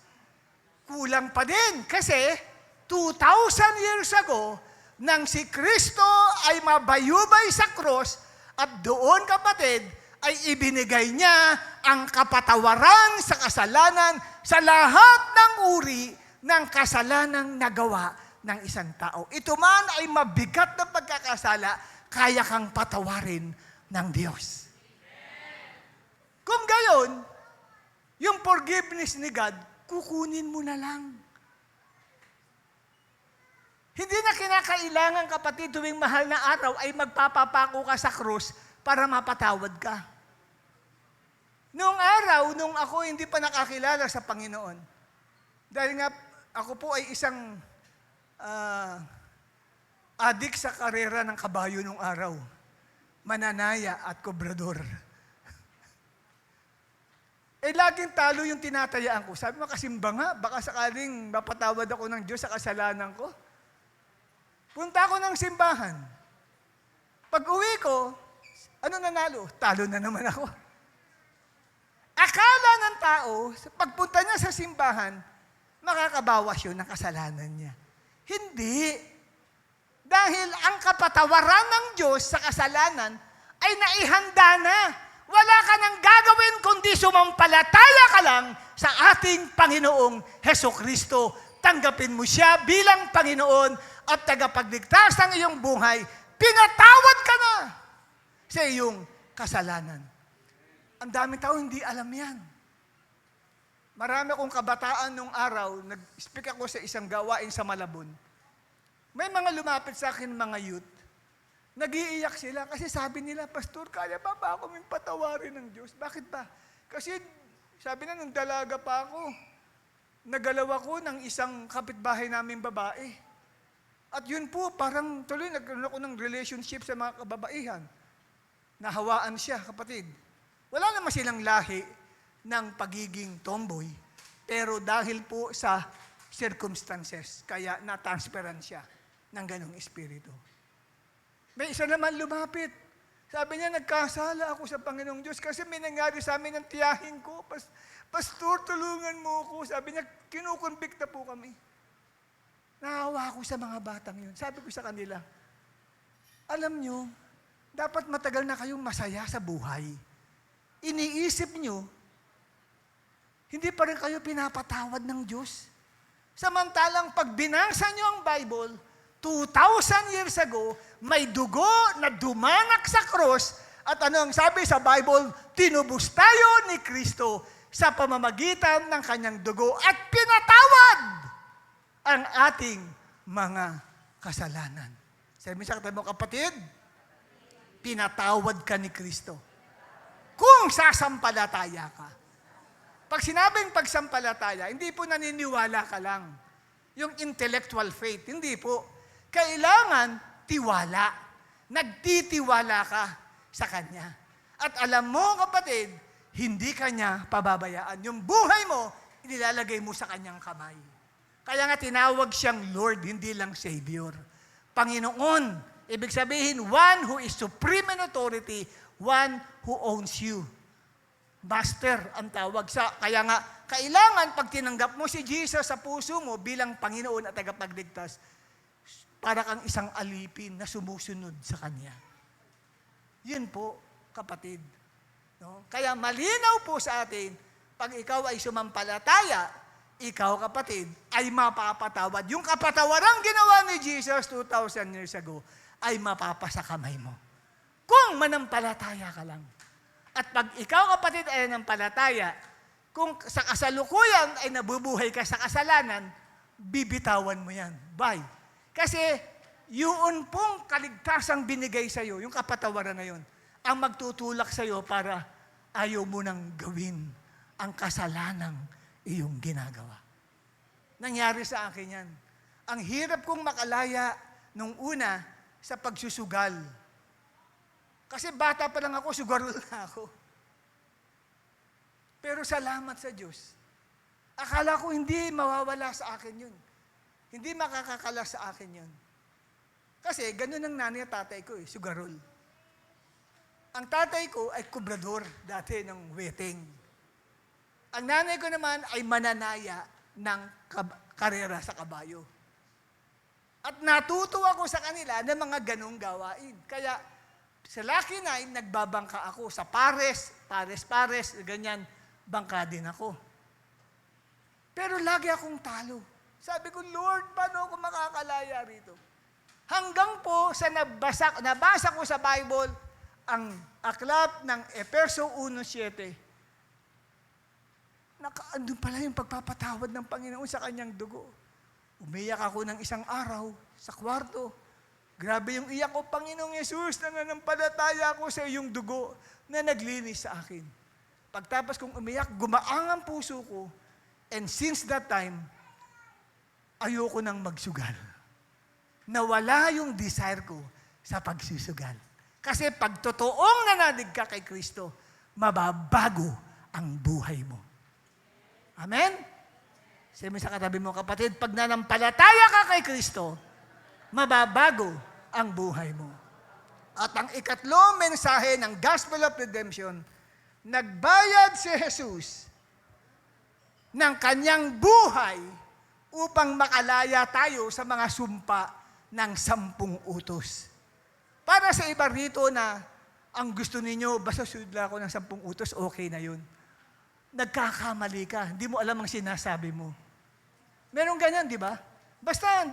Kulang pa din kasi 2,000 years ago, nang si Kristo ay mabayubay sa cross at doon, kapatid, ay ibinigay niya ang kapatawaran sa kasalanan sa lahat ng uri ng kasalanang nagawa ng isang tao. Ito man ay mabigat na pagkakasala, kaya kang patawarin ng Diyos. Kung gayon, yung forgiveness ni God, kukunin mo na lang. Hindi na kinakailangan, kapatid, tuwing mahal na araw ay magpapapako ka sa krus para mapatawad ka. Noong araw, nung ako hindi pa nakakilala sa Panginoon, dahil nga ako po ay isang adik sa karera ng kabayo nung araw, mananaya at kobrador. Laging talo yung tinatayaan ko. Sabi, makasimba nga, baka sakaling mapatawad ako ng Diyos sa kasalanan ko. Punta ako ng simbahan. Pag uwi ko, ano nanalo? Talo na naman ako. Akala ng tao, pagpunta niya sa simbahan, makakabawas yun ng kasalanan niya. Hindi. Dahil ang kapatawaran ng Diyos sa kasalanan ay naihanda na. Wala ka nang gagawin kundi sumampalataya ka lang sa ating Panginoong Hesukristo. Tanggapin mo siya bilang Panginoon at tagapagligtas ng iyong buhay, pinatawad ka na sa iyong kasalanan. Ang daming tao hindi alam yan. Marami akong kabataan nung araw, nag-speak ako sa isang gawain sa Malabon. May mga lumapit sa akin mga youth, nag-iiyak sila kasi sabi nila, Pastor, kaya pa ba ako may patawarin ng Diyos? Bakit ba? Kasi sabi na, nung dalaga pa ako, nagalaw ako ng isang kapitbahay naming babae. At yun po, parang tuloy nagkaroon ako ng relationship sa mga kababaihan. Nahawaan siya, kapatid. Wala naman silang lahi ng pagiging tomboy, pero dahil po sa circumstances, kaya natransferan siya ng ganong espiritu. May isa naman lumapit. Sabi niya, nagkasala ako sa Panginoong Diyos kasi may nangyari sa amin ng tiyahin ko. Pastor, tulungan mo ako. Sabi niya, kinukonvict na po kami. Nahawa ako sa mga batang yun. Sabi ko sa kanila, alam nyo, dapat matagal na kayong masaya sa buhay. Iniisip nyo, hindi pa rin kayo pinapatawad ng Diyos. Samantalang pag binasa nyo ang Bible, 2,000 years ago, may dugo na dumanak sa cross at ano ang sabi sa Bible, tinubos tayo ni Kristo sa pamamagitan ng kanyang dugo at pinatawad ang ating mga kasalanan. Sabi sa katabi mo, kapatid, pinatawad ka ni Kristo. Kung sasampalataya ka. Pag sinabing pagsampalataya, hindi po naniniwala ka lang. Yung intellectual faith, hindi po. Kailangan tiwala. Nagtitiwala ka sa Kanya. At alam mo, kapatid, hindi Kanya pababayaan. Yung buhay mo, inilalagay mo sa Kanyang kamay. Kaya nga tinawag siyang Lord, hindi lang Savior. Panginoon, ibig sabihin, one who is supreme in authority, one who owns you. Master ang tawag sa, kaya nga, kailangan pag tinanggap mo si Jesus sa puso mo bilang Panginoon at tagapagligtas, para kang isang alipin na sumusunod sa Kanya. Yun po, kapatid. No? Kaya malinaw po sa atin, pag ikaw ay sumampalataya, ikaw, kapatid, ay mapapatawad. Yung kapatawarang ginawa ni Jesus 2,000 years ago, ay mapapasa kamay mo. Kung manampalataya ka lang. At pag ikaw, kapatid, ay nanampalataya, kung sa kasalukuyan ay nabubuhay ka sa kasalanan, bibitawan mo yan. Bye. Kasi yun pong kaligtasang binigay sa iyo, yung kapatawaran na yun, ang magtutulak sa iyo para ayaw mo nang gawin ang kasalanang iyong ginagawa. Nangyari sa akin yan. Ang hirap kong makalaya nung una sa pagsusugal. Kasi bata pa lang ako, sugarol na ako. Pero salamat sa Diyos. Akala ko hindi mawawala sa akin yun. Hindi makakakala sa akin yun. Kasi ganun ang nanay at tatay ko, sugarol. Ang tatay ko ay kubrador dati ng wedding. Ang nanay ko naman ay mananaya ng karera sa kabayo. At natuto ako sa kanila ng mga ganong gawain. Kaya sa Lucky 9, nagbabangka ako. Sa pares, ganyan, bangka din ako. Pero lagi akong talo. Sabi ko, Lord, paano ako makakalaya rito? Hanggang po sa nabasa ko sa Bible, ang aklat ng Efeso 1:7. Andun pala yung pagpapatawad ng Panginoon sa kanyang dugo. Umiyak ako ng isang araw sa kwarto. Grabe yung iyak ko, Panginoong Yesus, nananampalataya ako sa iyong dugo na naglinis sa akin. Pagtapos kong umiyak, gumaang ang puso ko. And since that time, ayoko nang magsugal. Nawala yung desire ko sa pagsusugal. Kasi pag totoong nanalig ka kay Kristo, mababago ang buhay mo. Amen? Sabi sa katabi mo, kapatid, pag nanampalataya ka kay Kristo, mababago ang buhay mo. At ang ikatlong mensahe ng Gospel of Redemption, nagbayad si Jesus ng kanyang buhay upang makalaya tayo sa mga sumpa ng 10 utos. Para sa iba rito na ang gusto ninyo, basta sunod lang ako ng 10 utos, okay na yun. Nagkakamali ka, hindi mo alam ang sinasabi mo. Meron ganyan, di ba? Basta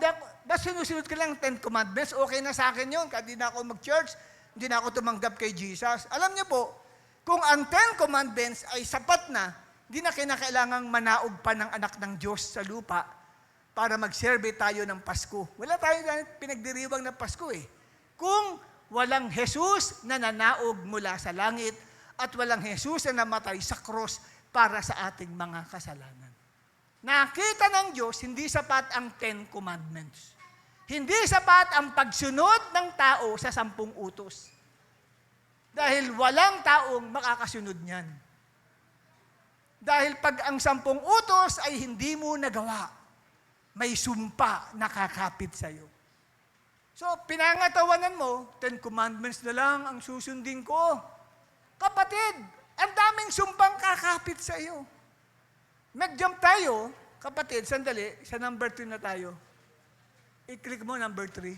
sinusunod ka lang 10 commandments, okay na sa akin yun. Kahit di na ako mag-church, hindi na ako tumanggap kay Jesus. Alam niyo po, kung ang 10 commandments ay sapat na, hindi na kinakailangang manaog pa ng anak ng Diyos sa lupa para mag-serve tayo ng Pasko. Wala tayong pinagdiriwang na Pasko eh. Kung walang Jesus na nanaog mula sa langit at walang Jesus na namatay sa cross para sa ating mga kasalanan. Nakita ng Diyos, hindi sapat ang 10 Commandments. Hindi sapat ang pagsunod ng tao sa 10 utos. Dahil walang taong makakasunod niyan. Dahil pag ang 10 utos ay hindi mo nagawa, may sumpa na kakapit sa'yo. So, pinangatawanan mo, 10 Commandments na lang ang susundin ko. Kapatid, ang daming sumpang kakapit sa'yo. Mag-jump tayo, kapatid, sandali, sa number 3 na tayo. I-click mo number 3.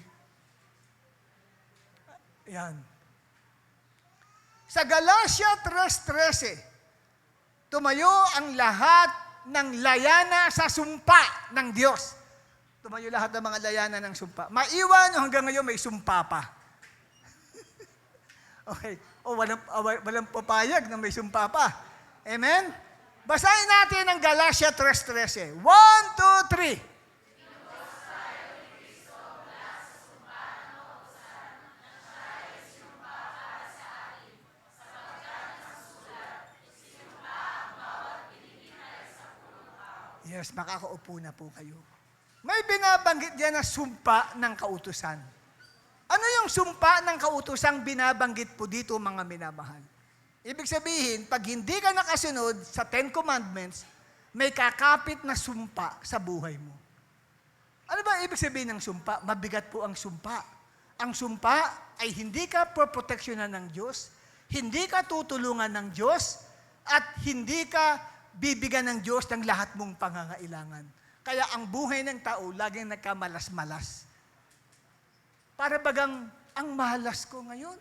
Ayan. Sa Galatia 3:13, tumayo ang lahat ng layana sa sumpa ng Diyos. Tumayo lahat ng mga layana ng sumpa. Maiwan hanggang ngayon may sumpa pa. Okay. O walang papayag na may sumpa pa. Amen? Basahin natin ang Galatia 3:13. 1, 2, 3. Yes, makakaupo na po kayo. May binabanggit diyan na sumpa ng kautusan. Ano yung sumpa ng kautusang binabanggit po dito, mga minamahal? Ibig sabihin, pag hindi ka nakasunod sa 10 Commandments, may kakapit na sumpa sa buhay mo. Ano ba ibig sabihin ng sumpa? Mabigat po ang sumpa. Ang sumpa ay hindi ka proteksyonan ng Diyos, hindi ka tutulungan ng Diyos, at hindi ka bibigyan ng Diyos ng lahat mong pangangailangan. Kaya ang buhay ng tao laging nagkamalas-malas. Para bagang ang malas ko ngayon.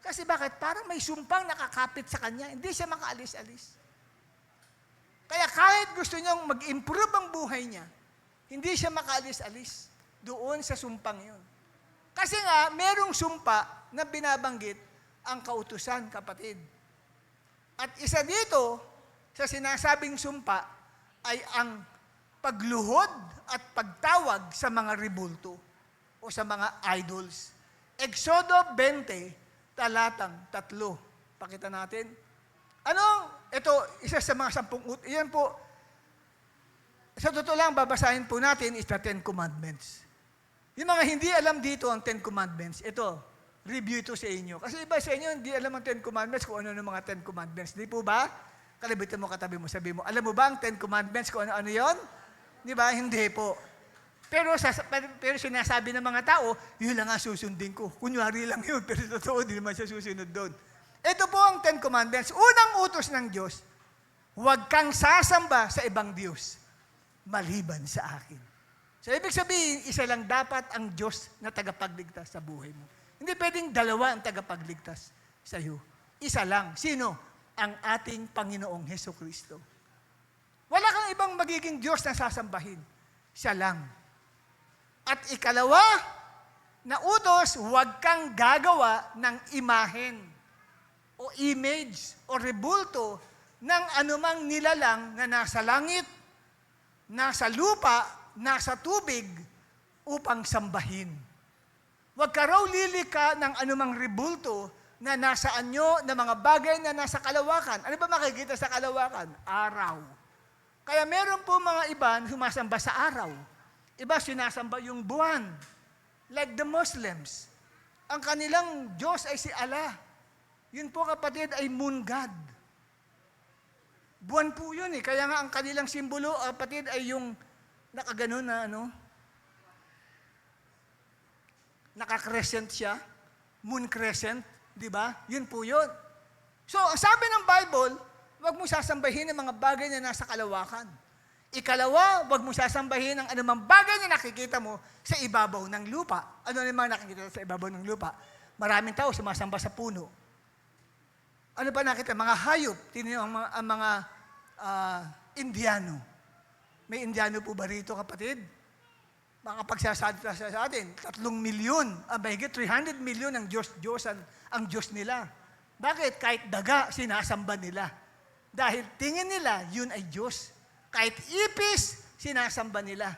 Kasi bakit? Parang may sumpang nakakapit sa kanya, hindi siya makaalis-alis. Kaya kahit gusto niyang mag-improve ang buhay niya, hindi siya makaalis-alis doon sa sumpang yun. Kasi nga, merong sumpa na binabanggit ang kautusan, kapatid. At isa dito, sa sinasabing sumpa, ay ang pagluhod at pagtawag sa mga rebulto o sa mga idols. Exodo 20, talatang 3. Pakita natin. Ito, isa sa mga 10 utos. Yan po, sa totoo lang, babasahin po natin is the 10 Commandments. Yung mga hindi alam dito ang 10 Commandments, ito, review ito sa inyo. Kasi iba sa inyo, hindi alam ang 10 Commandments kung ano ng mga 10 Commandments. Di po ba? Kalabitin mo, katabi mo, sabi mo, alam mo ba ang 10 Commandments kung ano-ano yon? Di ba? Hindi po. Pero sinasabi ng mga tao, yun lang ang susundin ko. Kunyari lang yun, pero totoo, di naman siya susunod doon. Ito po ang 10 Commandments. Unang utos ng Diyos, huwag kang sasamba sa ibang Diyos, maliban sa akin. So, ibig sabihin, isa lang dapat ang Diyos na tagapagligtas sa buhay mo. Hindi pwedeng dalawa ang tagapagligtas sa iyo. Isa lang. Sino? Ang ating Panginoong Hesukristo. Wala kang ibang magiging Diyos na sasambahin. Siya lang. At ikalawa, na utos, huwag kang gagawa ng imahen o image o rebulto ng anumang nilalang na nasa langit, nasa lupa, nasa tubig, upang sambahin. Huwag ka raw lilika ng anumang rebulto na nasa anyo, na mga bagay na nasa kalawakan. Ano ba makikita sa kalawakan? Araw. Kaya meron po mga iba na sumasamba sa araw. Iba sinasamba yung buwan. Like the Muslims. Ang kanilang Diyos ay si Allah. Yun po, kapatid, ay moon god. Buwan po yun eh. Kaya nga ang kanilang simbolo, kapatid, ay yung nakaganon na naka-crescent siya. Moon crescent. Di ba? Yun po yun. So, sabi ng Bible, huwag mo sasambahin ang mga bagay na nasa kalawakan. Ikalawa, huwag mo sasambahin ang anumang bagay na nakikita mo sa ibabaw ng lupa. Ano naman nakikita sa ibabaw ng lupa? Maraming tao sumasamba sa puno. Ano pa nakita? Mga hayop. Tingnan ang mga Indiano. May Indiano po ba rito, kapatid? Makapagsasalita sa atin, 3 milyon, mahigit 300 milyon ang Diyos nila. Bakit? Kahit daga, sinasamba nila. Dahil tingin nila, yun ay Diyos. Kahit ipis, sinasamba nila.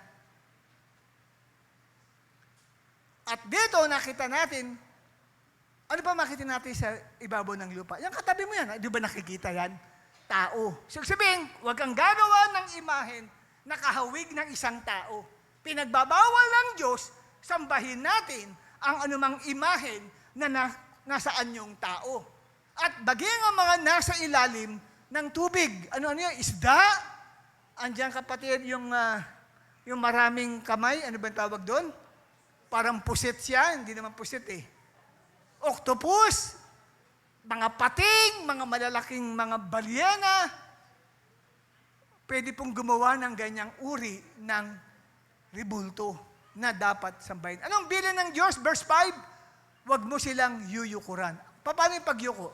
At dito nakita natin, ano pa makita natin sa ibabaw ng lupa? Yung katabi mo yan, di ba nakikita yan? Tao. So sabihin, huwag kang gagawa ng imahen na kahawig ng isang tao. Pinagbabawal ng Diyos, sambahin natin ang anumang imahen na nasaan yung tao. At baging ang mga nasa ilalim ng tubig. Ano yun? Isda? Andiyan kapatid yung maraming kamay. Ano ba tawag doon? Parang pusit siya. Hindi naman pusit eh. Octopus, mga pating, mga malalaking mga balyena. Pwede pong gumawa ng ganyang uri ng ribulto na dapat sambahin. Anong bilin ng Diyos? Verse 5, huwag mo silang yuyukuran. Paano yung pagyuko?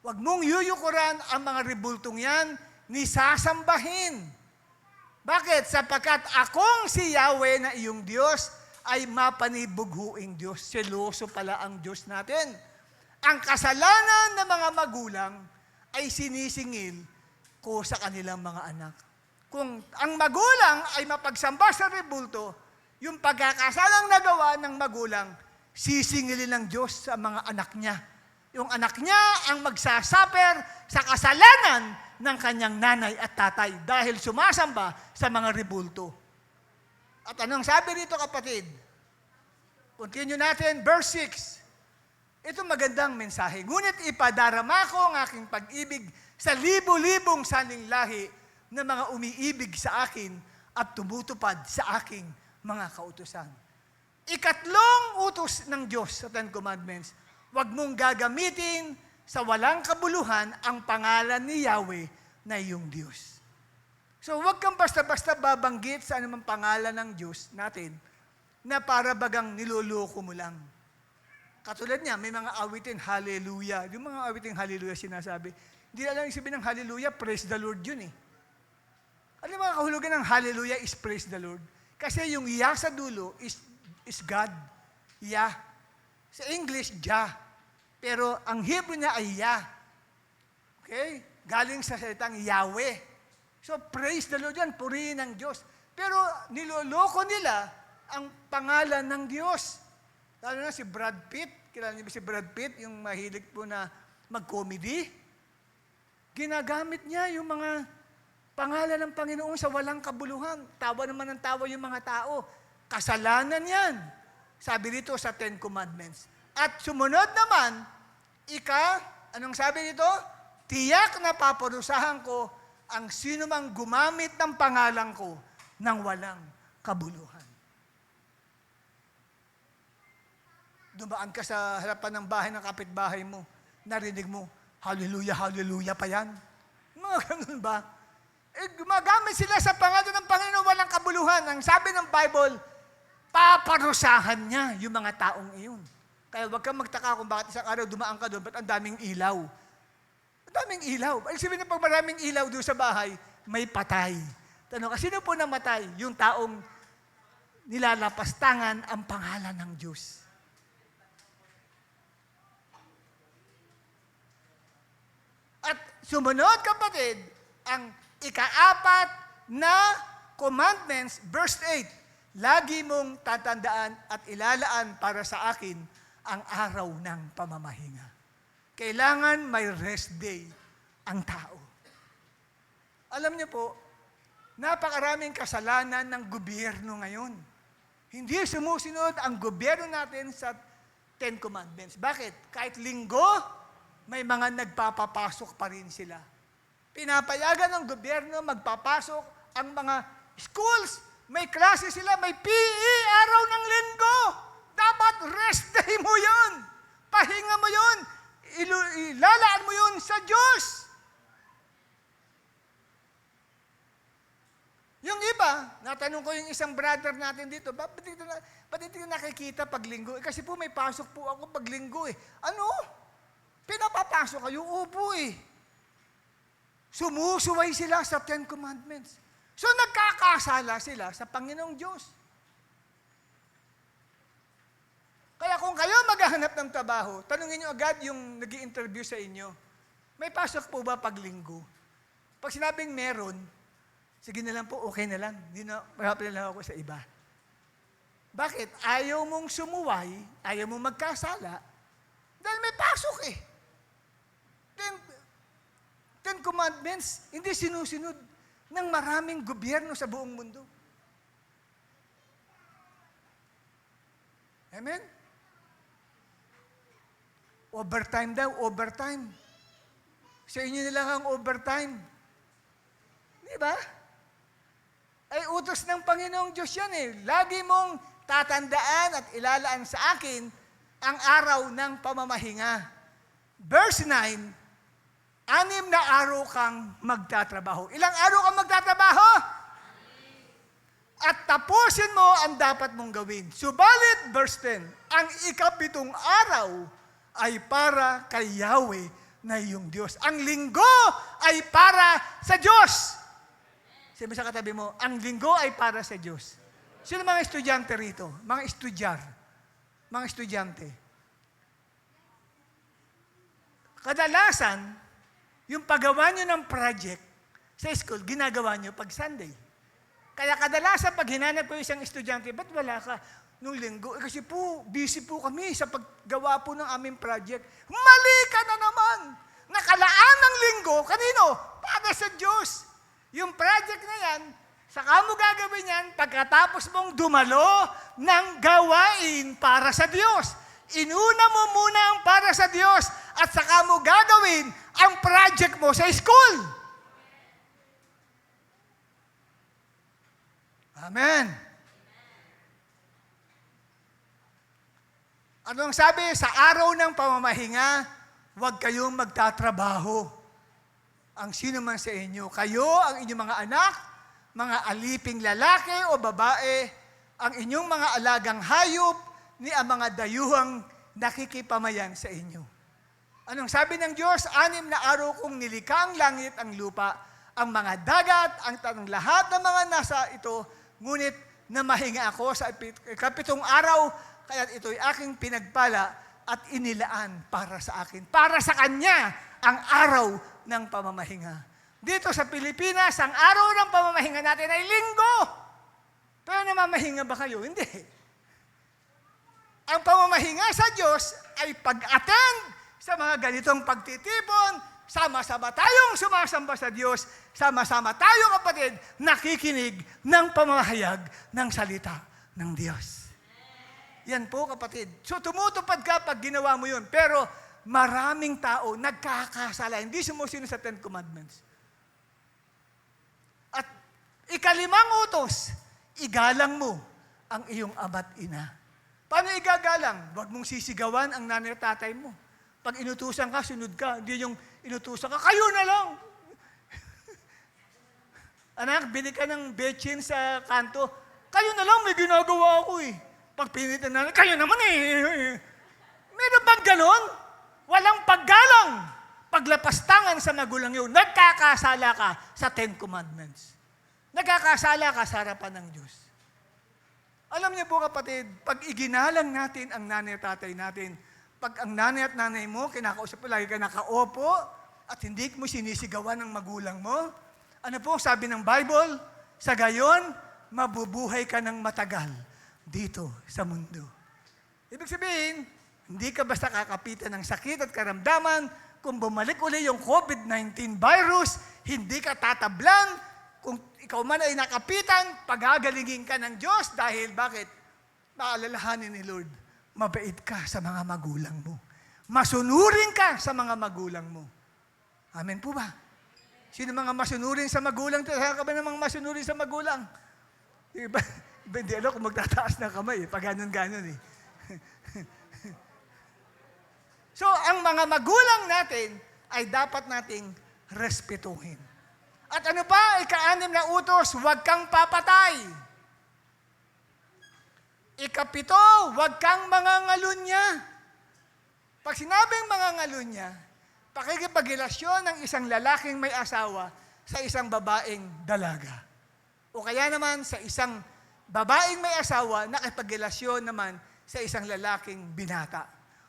Huwag mong yuyukuran ang mga ribultong yan, ni sasambahin. Bakit? Sapagkat akong si Yahweh na iyong Diyos ay mapanibughuing Diyos. Seloso pala ang Diyos natin. Ang kasalanan ng mga magulang ay sinisingil ko sa kanilang mga anak. Kung ang magulang ay mapagsamba sa ribulto, yung pagkakasalang nagawa ng magulang, sisingilin ng Diyos sa mga anak niya. Yung anak niya ang magsasaper sa kasalanan ng kanyang nanay at tatay dahil sumasamba sa mga ribulto. At anong sabi rito kapatid? Continue natin, verse 6. Ito magandang mensahe. Ngunit ipadarama ko ang aking pag-ibig sa libo-libong saning lahi na mga umiibig sa akin at tumutupad sa aking mga kautusan. Ikatlong utos ng Diyos sa Ten Commandments, huwag mong gagamitin sa walang kabuluhan ang pangalan ni Yahweh na iyong Diyos. So huwag kang basta-basta babanggit sa anumang pangalan ng Diyos natin na para bagang niloloko mo lang. Katulad niya, may mga awitin, hallelujah. Yung mga awitin, hallelujah sinasabi. Hindi na lang sabihin ng hallelujah, praise the Lord yun eh. Ano yung mga kahulugan ng hallelujah is praise the Lord? Kasi yung Yah sa dulo is God. Yah. Sa English, Jah. Pero ang Hebrew niya ay Yah. Okay? Galing sa salitang Yahweh. So, praise the Lord yan, purihin ng Diyos. Pero niloloko nila ang pangalan ng Diyos. Lalo na si Brad Pitt. Kilala niyo ba si Brad Pitt? Yung mahilig po na mag-comedy. Ginagamit niya yung mga pangalan ng Panginoon sa walang kabuluhan. Tawa naman ng tawa yung mga tao. Kasalanan yan. Sabi dito sa Ten Commandments. At sumunod naman, anong sabi dito? Tiyak na paparusahan ko ang sino mang gumamit ng pangalan ko ng walang kabuluhan. Dumaan ka sa harapan ng bahay ng kapitbahay mo, narinig mo, hallelujah, hallelujah pa yan. Mga ganun ba? Gumagamit sila sa pangalan ng Panginoon walang kabuluhan. Ang sabi ng Bible, paparusahan niya yung mga taong iyon. Kaya huwag kang magtaka kung bakit isang araw dumaan ka doon, ba't ang daming ilaw? Ang daming ilaw. Ay sabihin na pag maraming ilaw doon sa bahay, may patay. Tanong, sino po namatay? Yung taong nilalapastangan ang pangalan ng Diyos. At sumunod kapatid, ang ika-4 na commandments, verse 8, lagi mong tatandaan at ilalaan para sa akin ang araw ng pamamahinga. Kailangan may rest day ang tao. Alam niyo po, napakaraming kasalanan ng gobyerno ngayon. Hindi sumusunod ang gobyerno natin sa Ten Commandments. Bakit? Kahit linggo, may mga nagpapapasok pa rin sila. Pinapayagan ng gobyerno magpapasok ang mga schools. May klase sila, may PE araw ng linggo. Dapat rest day mo yun. Pahinga mo yun. Ilalaan mo yun sa Diyos. Yung iba, natanong ko yung isang brother natin dito, ba't hindi nakikita pag linggo? Kasi po may pasok po ako pag linggo eh. Ano? Pinapapasok kayo, upo eh. Sumusuway sila sa Ten Commandments. So nagkakasala sila sa Panginoong Diyos. Kaya kung kayo maghahanap ng trabaho, tanungin nyo agad yung nag-i-interview sa inyo, may pasok po ba pag linggo? Pag sinabing meron, sige na lang po, okay na lang. Hindi na, mahapin na lang ako sa iba. Bakit? Ayaw mong sumuway, ayaw mong magkasala, dahil may pasok eh. Ten Commandments, hindi sinusunod ng maraming gobyerno sa buong mundo. Amen? Overtime daw, overtime. Sa inyo nilang ang overtime. Di ba? Ay utos ng Panginoong Diyos yan eh. Lagi mong tatandaan at ilalaan sa akin ang araw ng pamamahinga. Verse 9, 6 na araw kang magtatrabaho. Ilang araw kang magtatrabaho? At tapusin mo ang dapat mong gawin. Subalit, verse 10, ang ikapitong araw ay para kay Yahweh na iyong Diyos. Ang linggo ay para sa Diyos. Sabi sa katabi mo, ang linggo ay para sa Diyos. Sino mga estudyante rito? Mga estudyar. Mga estudyante. Kadalasan, yung paggawa nyo ng project sa school, ginagawa nyo pag Sunday. Kaya kadalasan, pag hinanap ko isang estudyante, ba't wala ka nung linggo? Kasi po, busy po kami sa paggawa po ng aming project. Mali ka na naman! Nakalaan ng linggo, kanino? Para sa Diyos. Yung project na yan, saka mo gagawin yan pagkatapos mong dumalo ng gawain para sa Diyos. Inuna mo muna ang para sa Diyos at saka mo gagawin ang project mo sa school. Amen. Ano ang sabi? Sa araw ng pamamahinga, huwag kayong magtatrabaho. Ang sino man sa inyo, kayo, ang inyong mga anak, mga aliping lalaki o babae, ang inyong mga alagang hayop, ni ang mga dayuhang nakikipamayan sa inyo. Anong sabi ng Diyos? 6 na araw kong nilikha ang langit, ang lupa, ang mga dagat, ang lahat ng mga nasa ito, ngunit namahinga ako sa ikapitong araw, kaya ito'y aking pinagpala at inilaan para sa akin. Para sa Kanya ang araw ng pamamahinga. Dito sa Pilipinas, ang araw ng pamamahinga natin ay linggo. Pero namamahinga ba kayo? Hindi. Ang pamamahinga sa Diyos ay pag-attend sa mga ganitong pagtitipon, sama-sama tayong sumasamba sa Diyos, sama-sama tayong kapatid, nakikinig ng pamahayag ng salita ng Diyos. Yan po kapatid. So tumutupad ka pag ginawa mo yun, pero maraming tao nagkakasala, hindi sumusunod sa 10 Commandments. At ikalimang utos, igalang mo ang iyong ama't ina. Paano igagalang? Huwag mong sisigawan ang nanay at tatay mo. Pag inutusan ka, sunod ka. Hindi yung inutusan ka, kayo na lang. Anak, bili ka ng betchin sa kanto. Kayo na lang, may ginagawa ako eh. Pag pinit ng nanay, kayo naman eh. Meron bang ganon? Walang paggalang. Paglapastangan sa magulang yun, nagkakasala ka sa 10 Commandments. Nagkakasala ka sa harapan ng Diyos. Alam niyo po kapatid, pag iginalang natin ang nanay at tatay natin, pag ang nanay at nanay mo, kinakausap mo, lagi ka nakaupo, at hindi mo sinisigawan ng magulang mo, ano po sabi ng Bible? Sa gayon, mabubuhay ka ng matagal dito sa mundo. Ibig sabihin, hindi ka basta kakapitan ng sakit at karamdaman. Kung bumalik uli yung COVID-19 virus, hindi ka tatablan. Kung ikaw man ay nakapitan, pagagalingin ka ng Diyos dahil bakit? Maalalahanin ni Lord, mabait ka sa mga magulang mo. Masunurin ka sa mga magulang mo. Amen po ba? Sino mga masunurin sa magulang? Kaya ka ba namang masunurin sa magulang? Iba hindi alam kung magtataas ng kamay. Pag ganun-ganun eh. So, ang mga magulang natin ay dapat nating respetuhin. At ano pa? Ika-6 na utos, huwag kang papatay. Ika-7, huwag kang mangangalunya. Pag sinabing mangangalunya, pakikipagrelasyon ng isang lalaking may asawa sa isang babaeng dalaga. O kaya naman sa isang babaeng may asawa, nakipagrelasyon naman sa isang lalaking binata.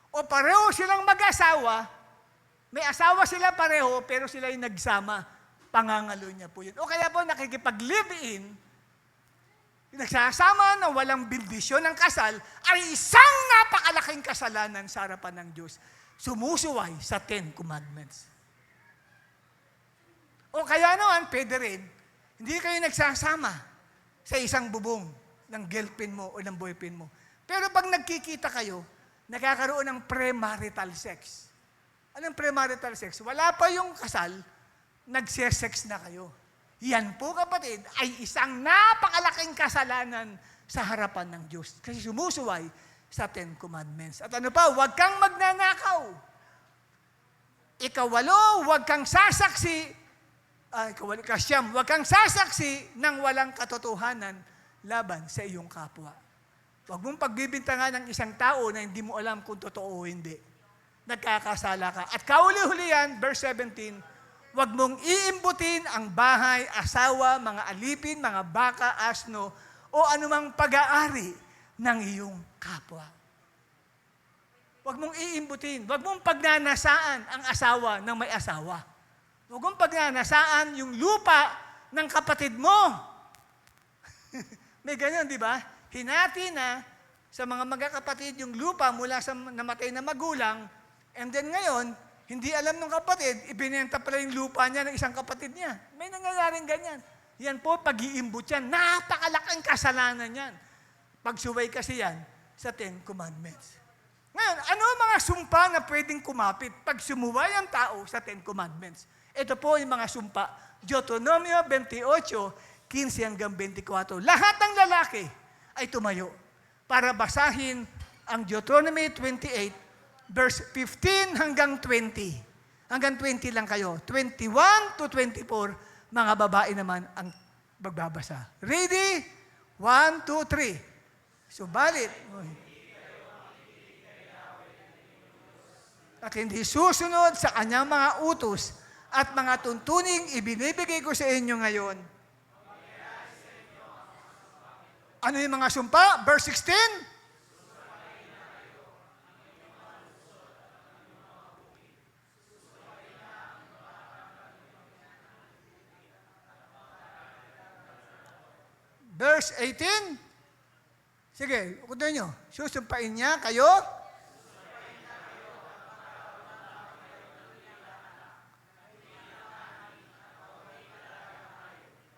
O pareho silang mag-asawa, may asawa sila pareho, pero sila yung nagsama, pangangalunya po yun. O kaya po nakikipag-live-in nagsasama na walang bendisyon ng kasal ay isang napakalaking kasalanan sa harapan ng Diyos. Sumusuway sa 10 Commandments. O kaya naman, pwede rin, hindi kayo nagsasama sa isang bubong ng girlfriend mo o ng boyfriend mo. Pero pag nagkikita kayo, nagkakaroon ng premarital sex. Anong premarital sex? Wala pa yung kasal, nagse-sex na kayo. Yan po kapatid, ay isang napakalaking kasalanan sa harapan ng Diyos. Kasi sumusuway sa 10 Commandments. At ano pa, huwag kang magnanakaw. Ikawalo, huwag kang sasaksi. Ikasyam, huwag kang sasaksi ng walang katotohanan laban sa iyong kapwa. Huwag mong pagbibintangan ng isang tao na hindi mo alam kung totoo o hindi. Nagkakasala ka. At kauli-huli yan, verse 17, huwag mong iimbutin ang bahay, asawa, mga alipin, mga baka, asno, o anumang pag-aari ng iyong kapwa. Huwag mong iimbutin. Huwag mong pagnanasaan ang asawa ng may asawa. Huwag mong pagnanasaan yung lupa ng kapatid mo. May ganyan, di ba? Hinati na sa mga magkakapatid yung lupa mula sa namatay na magulang, and then ngayon, hindi alam ng kapatid, ibinenta pala yung lupa niya ng isang kapatid niya. May nangyayaring ganyan. Yan po, pag-iimbut yan. Napakalaking kasalanan yan. Pagsuway kasi yan sa 10 Commandments. Ngayon, ano ang mga sumpa na pwedeng kumapit pag sumuway ang tao sa 10 Commandments? Ito po yung mga sumpa. Deuteronomio 28, 15 hanggang 24. Lahat ng lalaki ay tumayo para basahin ang Deuteronomy 28, verse 15 hanggang 20. Hanggang 20 lang kayo. 21 to 24, mga babae naman ang magbabasa. Ready? 1, 2, 3. Subalit, at hindi susunod sa kanyang mga utos at mga tuntuning ibinibigay ko sa inyo ngayon. Ano yung mga sumpa? Verse 16? Verse 18? Sige, ukutin nyo. Susumpain niya kayo.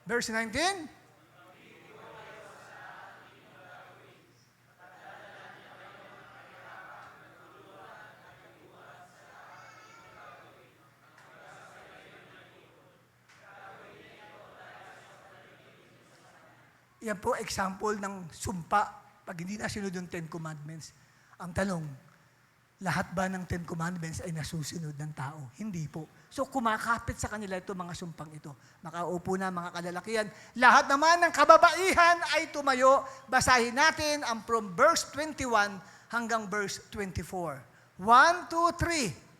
Verse 19? Yan po example ng sumpa pag hindi nasunod yung 10 Commandments. Ang tanong, lahat ba ng 10 Commandments ay nasusunod ng tao? Hindi po. So kumakapit sa kanila ito mga sumpang ito. Makaupo na mga kalalakihan. Lahat naman ng kababaihan ay tumayo. Basahin natin ang from verse 21 hanggang verse 24. 1, 2, 3.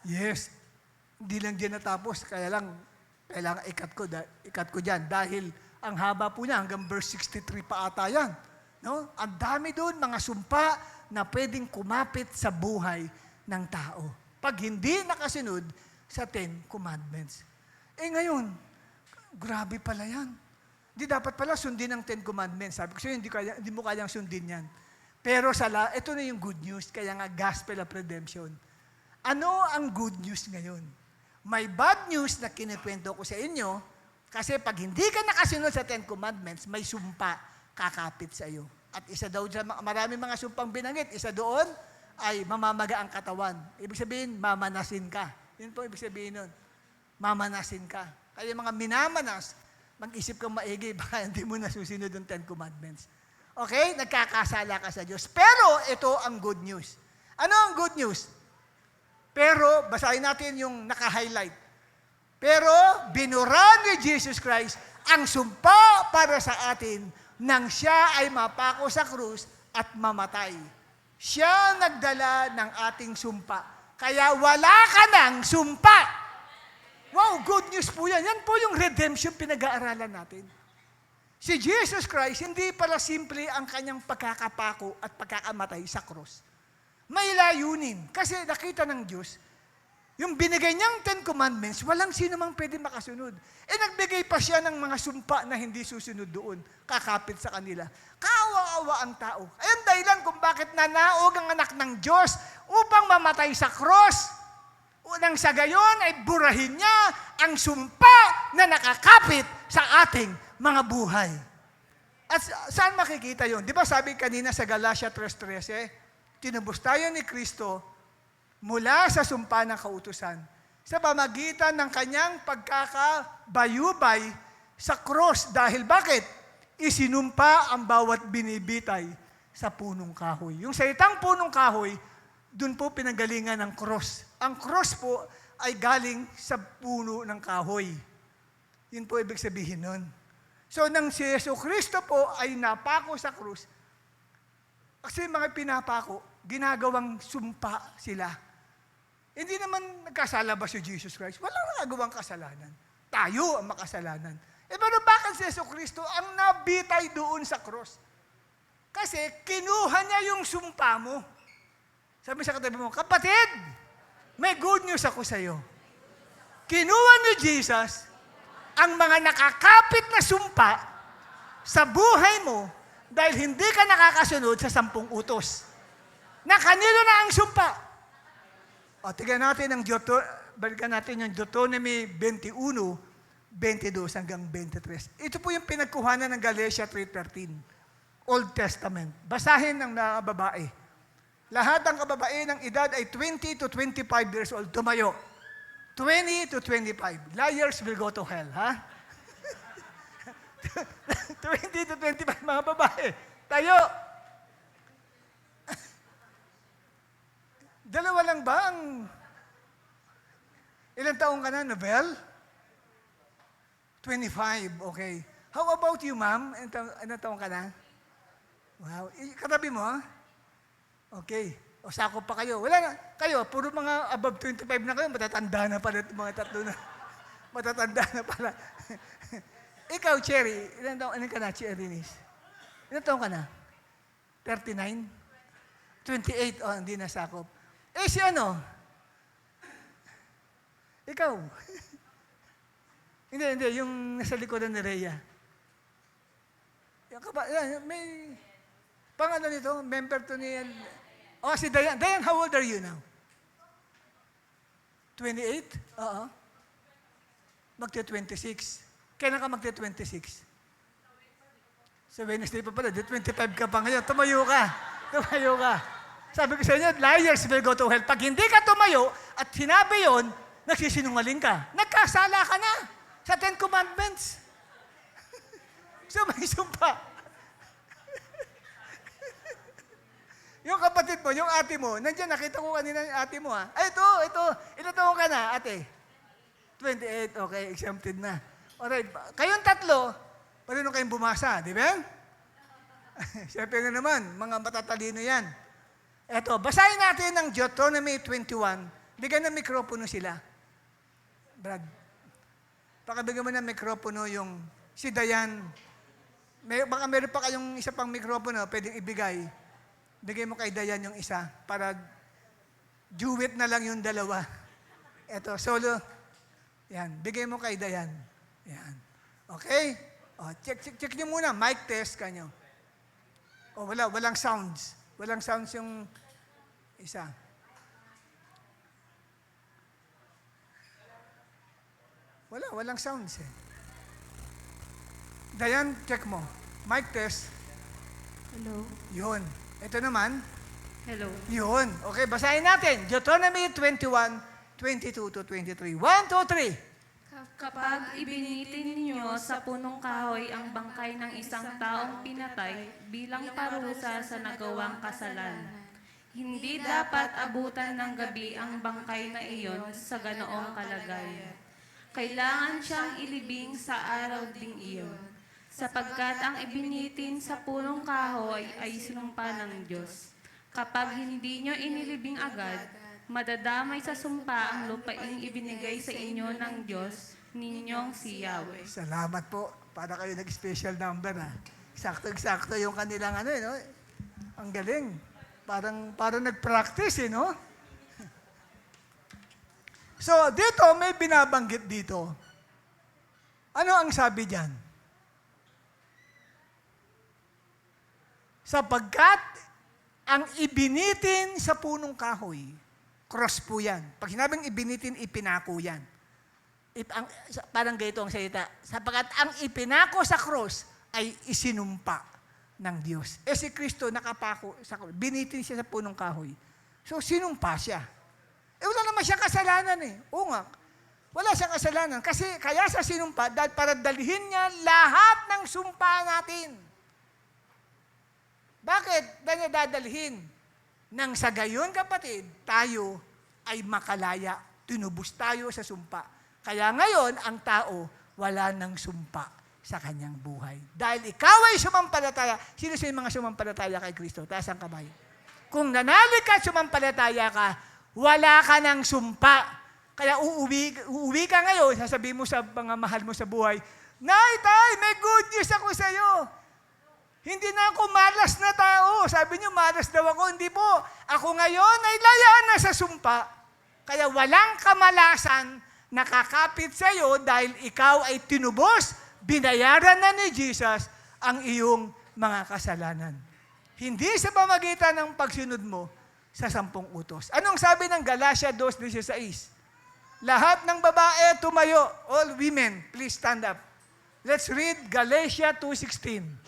Yes. Hindi lang dyan natapos. Kaya lang, kailangan ikat ko dyan. Dahil ang haba po niya, hanggang verse 63 pa ata yan. No? Ang dami doon, mga sumpa na pwedeng kumapit sa buhay ng tao. Pag hindi nakasunod sa 10 Commandments. Ngayon, grabe pala yan. Hindi dapat pala sundin ang 10 Commandments. Sabi ko sa'yo, hindi mo kayang sundin yan. Pero ito na yung good news, kaya nga gospel of redemption. Ano ang good news ngayon? May bad news na kinikwento ko sa inyo, kasi pag hindi ka nakasunod sa 10 Commandments, may sumpa kakapit sa iyo. At isa daw dyan, marami mga sumpang binanggit, isa doon ay mamamaga ang katawan. Ibig sabihin, mamanasin ka. Yun po ibig sabihin nun. Mamanasin ka. Kaya mga minamanas, mag-isip kang maigi, baka hindi mo nasusunod yung 10 Commandments. Okay? Nagkakasala ka sa Diyos. Pero ito ang good news. Ano ang good news? Pero, basahin natin yung naka-highlight. Pero binura ni Jesus Christ ang sumpa para sa atin nang siya ay mapako sa krus at mamatay. Siya nagdala ng ating sumpa. Kaya wala ka ng sumpa. Wow, good news po yan. Yan po yung redemption pinag-aaralan natin. Si Jesus Christ, hindi pala simple ang kanyang pagkakapako at pagkakamatay sa krus. May layunin. Kasi nakita ng Diyos, yung binigay niyang 10 Commandments, walang sino mang pwede makasunod. Nagbigay pa siya ng mga sumpa na hindi susunod doon, kakapit sa kanila. Kaawa-awa ang tao. Ayun dahilan kung bakit nanaog ang anak ng Diyos upang mamatay sa cross. Unang sa gayon ay burahin niya ang sumpa na nakakapit sa ating mga buhay. At saan makikita yon? Di ba sabi kanina sa Galatia 3:13, tinubos tayo ni Kristo mula sa sumpa ng kautusan sa pamagitan ng kanyang pagkakabayubay sa cross. Dahil bakit? Isinumpa ang bawat binibitay sa punong kahoy. Yung salitang punong kahoy, dun po pinanggalingan ng cross. Ang cross po ay galing sa puno ng kahoy. Yun po ibig sabihin nun. So, nang si Jesucristo po ay napako sa krus, kasi mga pinapako, ginagawang sumpa sila. Hindi naman nagkasala ba si Jesus Christ? Walang nagagawang kasalanan. Tayo ang makasalanan. Pero bakit si Jesucristo ang nabitay doon sa krus? Kasi kinuha niya yung sumpa mo. Sabi sa katabi mo, kapatid, may good news ako sa iyo. Kinuha ni Jesus ang mga nakakapit na sumpa sa buhay mo dahil hindi ka nakakasunod sa 10 utos. Na kanino na ang sumpa? O, tignan natin balikan natin yung Deuteronomy 21, 22 hanggang 23. Ito po yung pinagkuhanan ng Galatia 3:13, Old Testament. Basahin ng mga babae. Lahat ng kababae ng edad ay 20 to 25 years old. Tumayo. 20 to 25. Liars will go to hell, ha? 20 to 25 mga babae. Tayo. Dalawa lang ba ang... Ilang taong ka na, Nobel? 25, okay. How about you, ma'am? Ilang taong ka na? Wow. Katabi mo, ha? Okay. O sakop pa kayo. Wala na. Kayo, puro mga above 25 na kayo, matatanda na pala itong mga tatlo na. Matatanda na pala. Ikaw, Cherry, ilan ka na, Cherry Nis? Ilan taong ka na? 39? 28, oh, hindi na sakop. Si ano? Ikaw. Hindi, yung nasa likodan ni Rhea. May pangalan nito, member to ni... si Dayan. Dayan, how old are you now? 28? Oo. Magti-26. Kailan ka magti-26? Sa Wednesday pa pala. 25 ka pa ngayon. Tumayo ka. Sabi ko sa inyo, liars will go to hell. Pag hindi ka tumayo at sinabi yon, nagsisinungaling ka. Nagkasala ka na sa 10 Commandments. So may sumpa. Yung kapatid mo, yung ate mo, nandiyan, nakita ko kanina yung ate mo, ha? Ay, ito. Ilan taon ka na, ate? 28, okay, exempted na. Alright, kayong tatlo, marunong kayong bumasa, di ba? Siyempre na naman, mga matatalino yan. Eto, basahin natin ng Deuteronomy 21. Bigyan ng mikropono sila. Brad, pakabigyan mo ng mikropono yung si Dayan. Baka meron pa kayong isa pang mikropono, pwedeng ibigay. Bigay mo kay Dayan yung isa para duet na lang yung dalawa. Eto, solo. Yan, bigay mo kay Dayan. Yan. Okay? O, check nyo muna. Mic test kanyo. O, walang sounds. Walang sounds yung isa. Walang sounds eh. Dayan, check mo. Mic test. Hello. Yun. Ito naman. Hello. Yun. Okay, basahin natin. Deuteronomy 21, 22 to 23. 1, 2, 3. Kapag ibinitin ninyo sa punong kahoy ang bangkay ng isang taong pinatay bilang parusa sa nagawang kasalan, hindi dapat abutan ng gabi ang bangkay na iyon sa ganoong kalagayan. Kailangan siyang ilibing sa araw ding iyon, sapagkat ang ibinitin sa punong kahoy ay sinumpa ng Diyos. Kapag hindi nyo inilibing agad, madadamay sa sumpa ang lupaing ibinigay sa inyo ng Diyos ninyong si Yahweh. Salamat po. Para kayo nag-special number, ha? Sakto-sakto yung kanilang no? Ang galing. Parang nag-practice, no? So, dito, may binabanggit dito. Ano ang sabi diyan? Sapagkat ang ibinitin sa punong kahoy, cross po yan. Pag sinabing ibinitin, ipinako yan. Parang ganito ang salita. Sapagkat ang ipinako sa cross ay isinumpa ng Diyos. Si Kristo nakapako sa cross. Binitin siya sa punong kahoy. So, sinumpa siya. Wala naman siyang kasalanan Oo nga. Wala siyang kasalanan. Kasi kaya sa sinumpa, para dalhin niya lahat ng sumpa natin. Bakit niya dadalhin? Nang sa gayon, kapatid, tayo ay makalaya. Tinubos tayo sa sumpa. Kaya ngayon, ang tao, wala nang sumpa sa kanyang buhay. Dahil ikaw ay sumampalataya. Sino yung mga sumampalataya kay Kristo? Taas ang kamay. Kung nanalig ka, sumampalataya ka, wala ka ng sumpa. Kaya uuwi ka ngayon, sasabihin mo sa mga mahal mo sa buhay, Nay, Tay, may good news ako sa iyo. Hindi na ako malas na tao. Sabi niyo, malas daw ako. Hindi po. Ako ngayon ay laya na sa sumpa. Kaya walang kamalasan nakakapit sa iyo dahil ikaw ay tinubos, binayaran na ni Jesus ang iyong mga kasalanan. Hindi sa pamagitan ng pagsunod mo sa 10 utos. Anong sabi ng Galatia 2:16? Lahat ng babae tumayo. All women, please stand up. Let's read Galatia 2:16.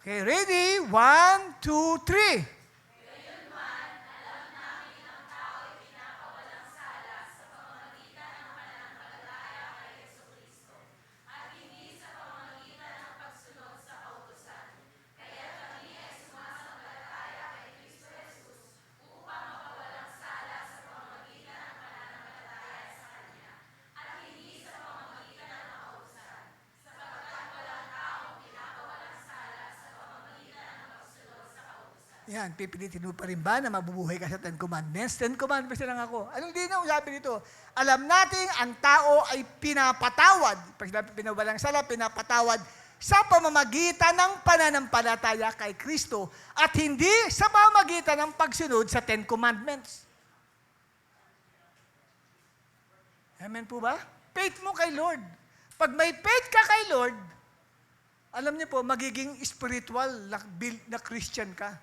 Okay, ready? 1, 2, 3. Yan, pipilitin mo pa rin ba na mabubuhay ka sa 10 Commandments? 10 Commandments na lang ako. Anong dinaw sabi dito? Alam natin, ang tao ay pinapatawad. Pag sinabi pinawalang sala, pinapatawad sa pamamagitan ng pananampalataya kay Kristo at hindi sa pamamagitan ng pagsunod sa 10 Commandments. Amen po ba? Faith mo kay Lord. Pag may faith ka kay Lord, alam niyo po, magiging spiritual na Christian ka.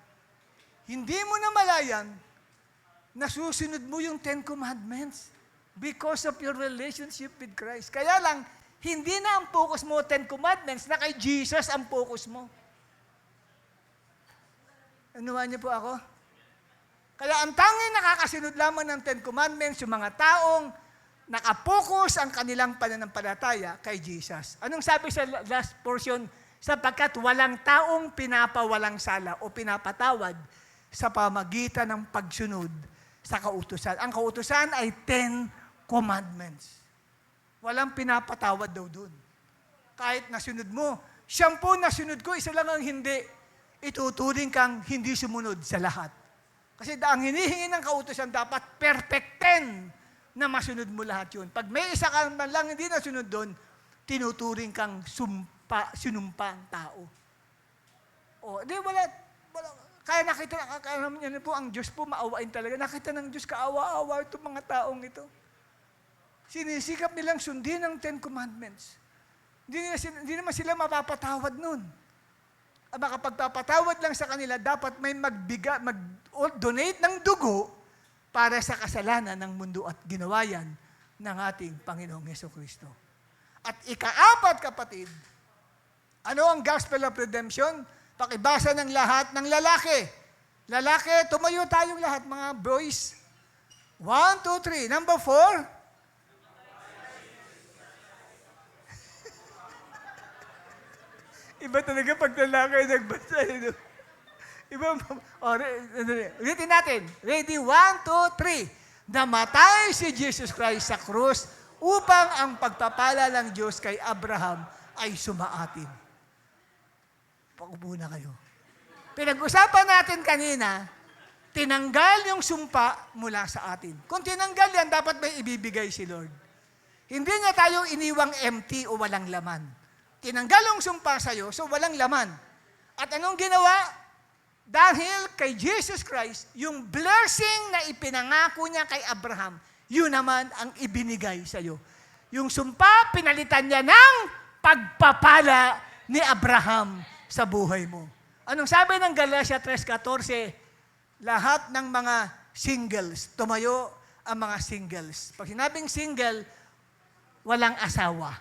Hindi mo na malayan, nasusunod mo yung 10 Commandments because of your relationship with Christ. Kaya lang, hindi na ang focus mo 10 Commandments, na kay Jesus ang focus mo. Anuhan niyo po ako? Kaya ang tanging nakakasunod lamang ng 10 Commandments, yung mga taong nakapokus ang kanilang pananampalataya kay Jesus. Anong sabi sa last portion? Sapagkat walang taong pinapawalang sala o pinapatawad sa pamagitan ng pagsunod sa kautusan. Ang kautusan ay 10 Commandments. Walang pinapatawad daw dun. Kahit nasunod mo, 10 nasunod ko, isa lang ang hindi. Ituturing kang hindi sumunod sa lahat. Kasi ang hinihingi ng kautusan dapat perfect 10 na masunod mo lahat yun. Pag may isa ka man lang hindi nasunod doon, tinuturing kang sinumpang tao. O, di wala. Kaya nakita niyo po, ang Diyos po maawain talaga. Nakita ng Diyos kaawa-awa itong mga taong ito. Sinisikap nilang sundin ang 10 Commandments. Hindi naman sila mapapatawad nun. Aba, kapag papatawad lang sa kanila, dapat may mag-donate ng dugo para sa kasalanan ng mundo at ginawa yan ng ating Panginoong Jesucristo. At ika-4, kapatid, ano ang Gospel of Redemption? Pakibasa ng lahat ng lalaki. Lalaki, tumayo tayong lahat, mga boys. 1, 2, 3. Number 4. Iba talaga pag lalaki nagbasa. Iba, ulitin natin. Ready? 1, 2, 3. Namatay si Jesus Christ sa krus upang ang pagpapala ng Diyos kay Abraham ay sumaatin. Paupo na kayo. Pinag-usapan natin kanina, tinanggal yung sumpa mula sa atin. Kung tinanggal yan, dapat may ibibigay si Lord. Hindi niya tayo iniwang empty o walang laman. Tinanggal yung sumpa sa'yo, so walang laman. At anong ginawa? Dahil kay Jesus Christ, yung blessing na ipinangako niya kay Abraham, yun naman ang ibinigay sa'yo. Yung sumpa, pinalitan niya ng pagpapala ni Abraham sa buhay mo. Anong sabi ng Galatia 3:14? Lahat ng mga singles, tumayo ang mga singles. Pag sinabing single, walang asawa.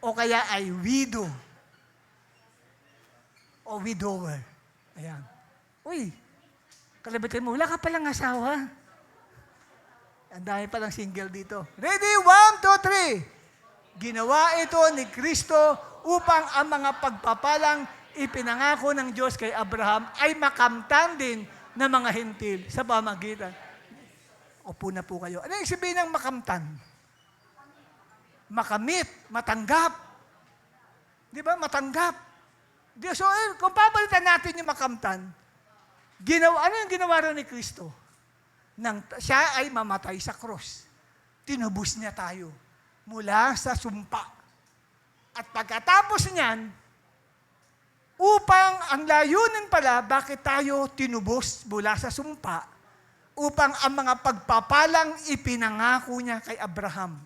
O kaya ay widow. O widower. Ayan. Uy, kalabitin mo, wala ka palang asawa. Ang dami palang single dito. Ready? 1, 2, 3. Ginawa ito ni Kristo upang ang mga pagpapalang ipinangako ng Diyos kay Abraham ay makamtan din ng mga hintil sa pamagitan. Upo na po kayo. Ano yung sabihin ng makamtan? Makamit, matanggap. Di ba? Matanggap. So, kung papalitan natin yung makamtan, ano yung ginawa rin ni Kristo? Siya ay mamatay sa cross. Tinubos niya tayo mula sa sumpa. At pagkatapos niyan, upang ang layunin pala, bakit tayo tinubos mula sa sumpa? Upang ang mga pagpapalang ipinangako niya kay Abraham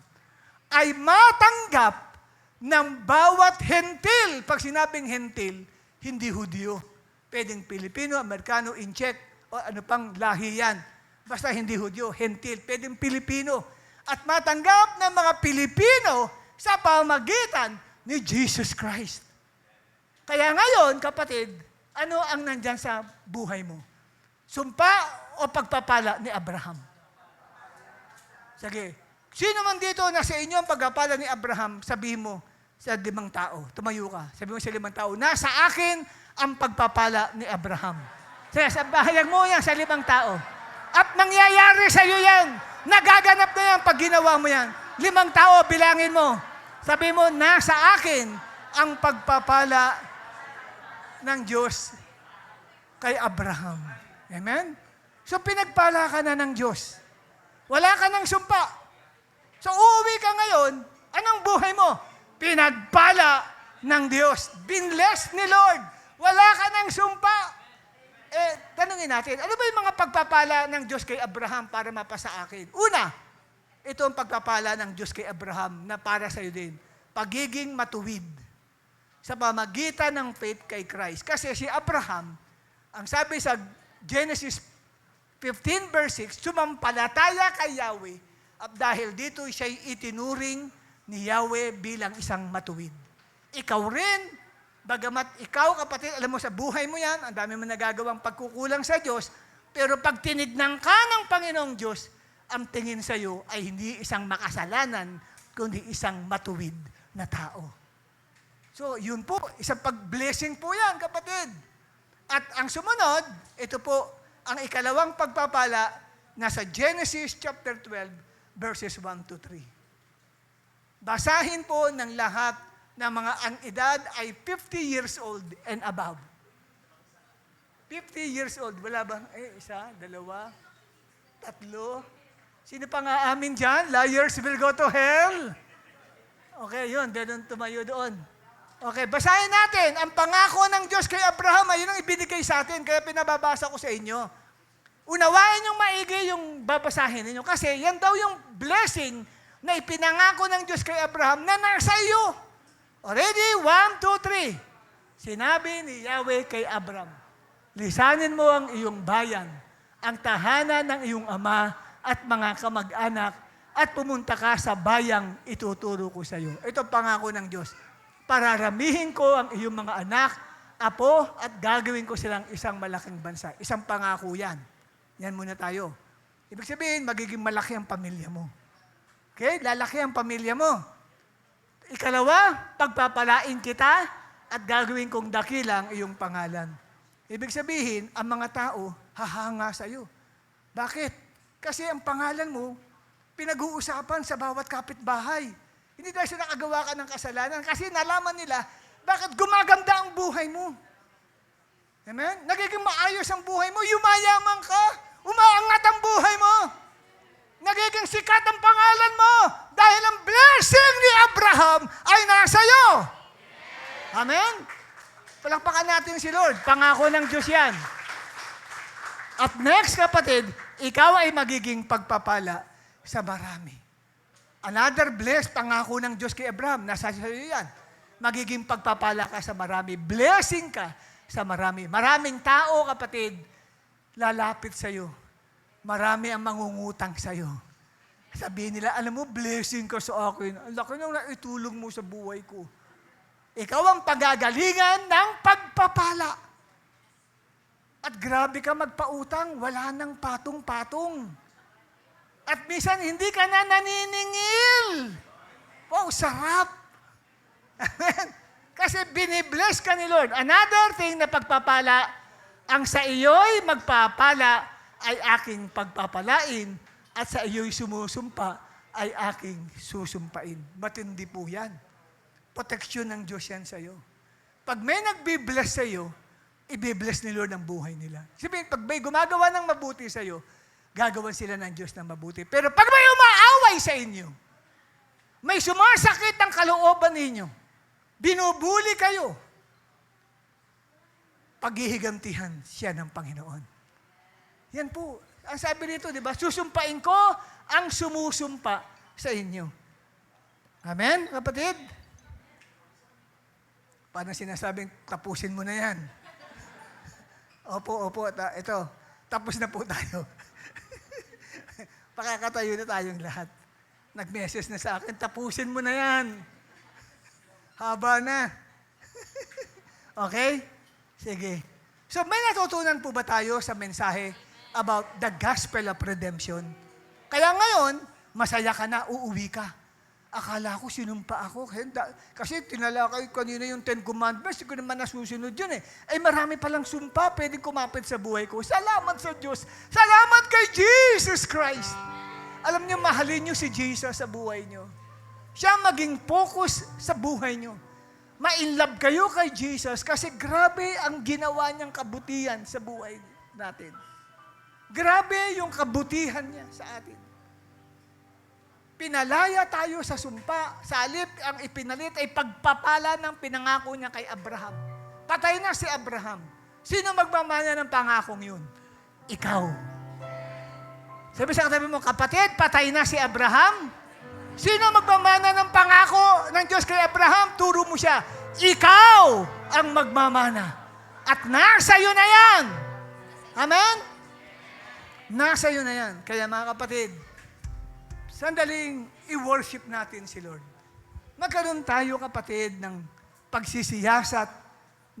ay matanggap ng bawat hentil. Pag sinabing hentil, hindi Hudyo. Pwedeng Pilipino, Amerikano, Incheck, o ano pang lahi yan. Basta hindi Hudyo, hentil. Pwedeng Pilipino. At matanggap ng mga Pilipino sa pamagitan ni Jesus Christ. Kaya ngayon, kapatid, ano ang nandyan sa buhay mo? Sumpa o pagpapala ni Abraham? Sige. Sino man dito na sa inyo ang pagpapala ni Abraham, sabihin mo sa 5 tao. Tumayo ka. Sabihin mo sa 5 tao, nasa akin ang pagpapala ni Abraham. Sige, bahayag mo yan sa 5 tao. At mangyayari sa iyo yan. Nagaganap na yan pag ginawa mo yan. 5 tao, bilangin mo. Sabihin mo, nasa akin ang pagpapala ng Diyos kay Abraham. Amen? So, pinagpala ka na ng Diyos. Wala ka ng sumpa. So, uuwi ka ngayon, anong buhay mo? Pinagpala ng Diyos. Binless ni Lord. Wala ka ng sumpa. Tanungin natin, ano ba yung mga pagpapala ng Diyos kay Abraham para mapasa akin? Una, ito ang pagpapala ng Diyos kay Abraham na para sa iyo din. Pagiging matuwid sa pamagitan ng faith kay Christ. Kasi si Abraham, ang sabi sa Genesis 15 verse 6, sumampalataya kay Yahweh at dahil dito siya'y itinuring ni Yahweh bilang isang matuwid. Ikaw rin, bagamat ikaw, kapatid, alam mo sa buhay mo yan, ang dami mo nagagawang pagkukulang sa Diyos, pero pag tinignan ka ng Panginoong Diyos, ang tingin sa iyo ay hindi isang makasalanan, kundi isang matuwid na tao. So, yun po, isang pag-blessing po yan, kapatid. At ang sumunod, ito po, ang ikalawang pagpapala, nasa Genesis chapter 12, verses 1 to 3. Basahin po ng lahat ng mga ang edad ay 50 years old and above. 50 years old, wala ba? 1, 2, 3. Sino pa nga amin dyan? Liars will go to hell. Okay, yun. Doon tumayo doon. Okay, basahin natin. Ang pangako ng Diyos kay Abraham, ayun ang ibinigay sa atin, kaya pinababasa ko sa inyo. Unawain yung maigi yung babasahin ninyo. Kasi yan daw yung blessing na ipinangako ng Diyos kay Abraham na nasa iyo. Already, 1, 2, 3. Sinabi ni Yahweh kay Abraham, lisanin mo ang iyong bayan, ang tahanan ng iyong ama at mga kamag-anak at pumunta ka sa bayang ituturo ko sa iyo. Ito pangako ng Diyos. Pararamihin ko ang iyong mga anak, apo, at gagawin ko silang isang malaking bansa. Isang pangako yan. Yan muna tayo. Ibig sabihin, magiging malaki ang pamilya mo. Okay? Lalaki ang pamilya mo. Ikalawa, pagpapalain kita at gagawin kong dakilang iyong pangalan. Ibig sabihin, ang mga tao hahanga sa iyo. Bakit? Kasi ang pangalan mo, pinag-uusapan sa bawat kapitbahay. Hindi dahil sa nakagawa ka ng kasalanan, kasi nalaman nila, bakit gumaganda ang buhay mo. Amen? Nagiging maayos ang buhay mo, yumayaman ka, umaangat ang buhay mo. Nagiging sikat ang pangalan mo dahil ang blessing ni Abraham ay nasa iyo. Amen? Palakpakan natin si Lord. Pangako ng Diyos yan. At next, kapatid, ikaw ay magiging pagpapala sa marami. Another blessed, pangako ng Diyos kay Abraham, nasa iyo yan. Magiging pagpapala ka sa marami. Blessing ka sa marami. Maraming tao, kapatid, lalapit sa iyo. Marami ang mangungutang sa iyo. Sabihin nila, alam mo, blessing ka sa akin. Ang laki nang naitulong mo sa buhay ko. Ikaw ang pagagalingan ng pagpapala. At grabe ka magpautang, wala nang patong-patong. At minsan, hindi ka na naniningil. Wow, sarap. Amen. Kasi binibless ka ni Lord. Another thing na pagpapala, ang sa iyo'y magpapala ay aking pagpapalain at sa iyo'y sumusumpa ay aking susumpain. Matindi po yan. Proteksyon ng Diyos yan sa iyo. Pag may nagbibless sa iyo, ibibless ni Lord ang buhay nila. Sabihin, pag may gumagawa ng mabuti sa iyo, gagawan sila ng Diyos ng mabuti. Pero pag may umaaway sa inyo, may sumasakit ang kalooban ninyo, binubuli kayo, paghihigantihan siya ng Panginoon. Yan po. Ang sabi dito, di ba? Susumpain ko ang sumusumpa sa inyo. Amen, kapatid? Paano sinasabing, tapusin mo na yan? Opo. Ito, tapos na po tayo. Pakakatayo na tayong lahat. Nag-message na sa akin, tapusin mo na yan. Haba na. Okay? Sige. So, may natutunan po ba tayo sa mensahe about the gospel of redemption? Kaya ngayon, masaya ka na, uuwi ka. Akala ko sinumpa ako. Kasi tinalakay kanina yung 10 Commandments, hindi ko naman nasusunod yun eh. Ay marami palang sumpa, pwedeng kumapit sa buhay ko. Salamat sa Diyos. Salamat kay Jesus Christ. Alam niyo, mahalin niyo si Jesus sa buhay niyo. Siya maging focus sa buhay niyo. Ma-inlove kayo kay Jesus kasi grabe ang ginawa niyang kabutihan sa buhay natin. Grabe yung kabutihan niya sa atin. Pinalaya tayo sa sumpa. Sa halip, ang ipinalit ay pagpapala ng pinangako niya kay Abraham. Patay na si Abraham. Sino magmamana ng pangakong yun? Ikaw. Sabi sa katabi mo, kapatid, patay na si Abraham. Sino magmamana ng pangako ng Diyos kay Abraham? Turo mo siya. Ikaw ang magmamana. At nasa iyo na yan. Amen? Nasa iyo na yan. Kaya mga kapatid, sandaling i-worship natin si Lord. Magkaroon tayo, kapatid, ng pagsisiyasat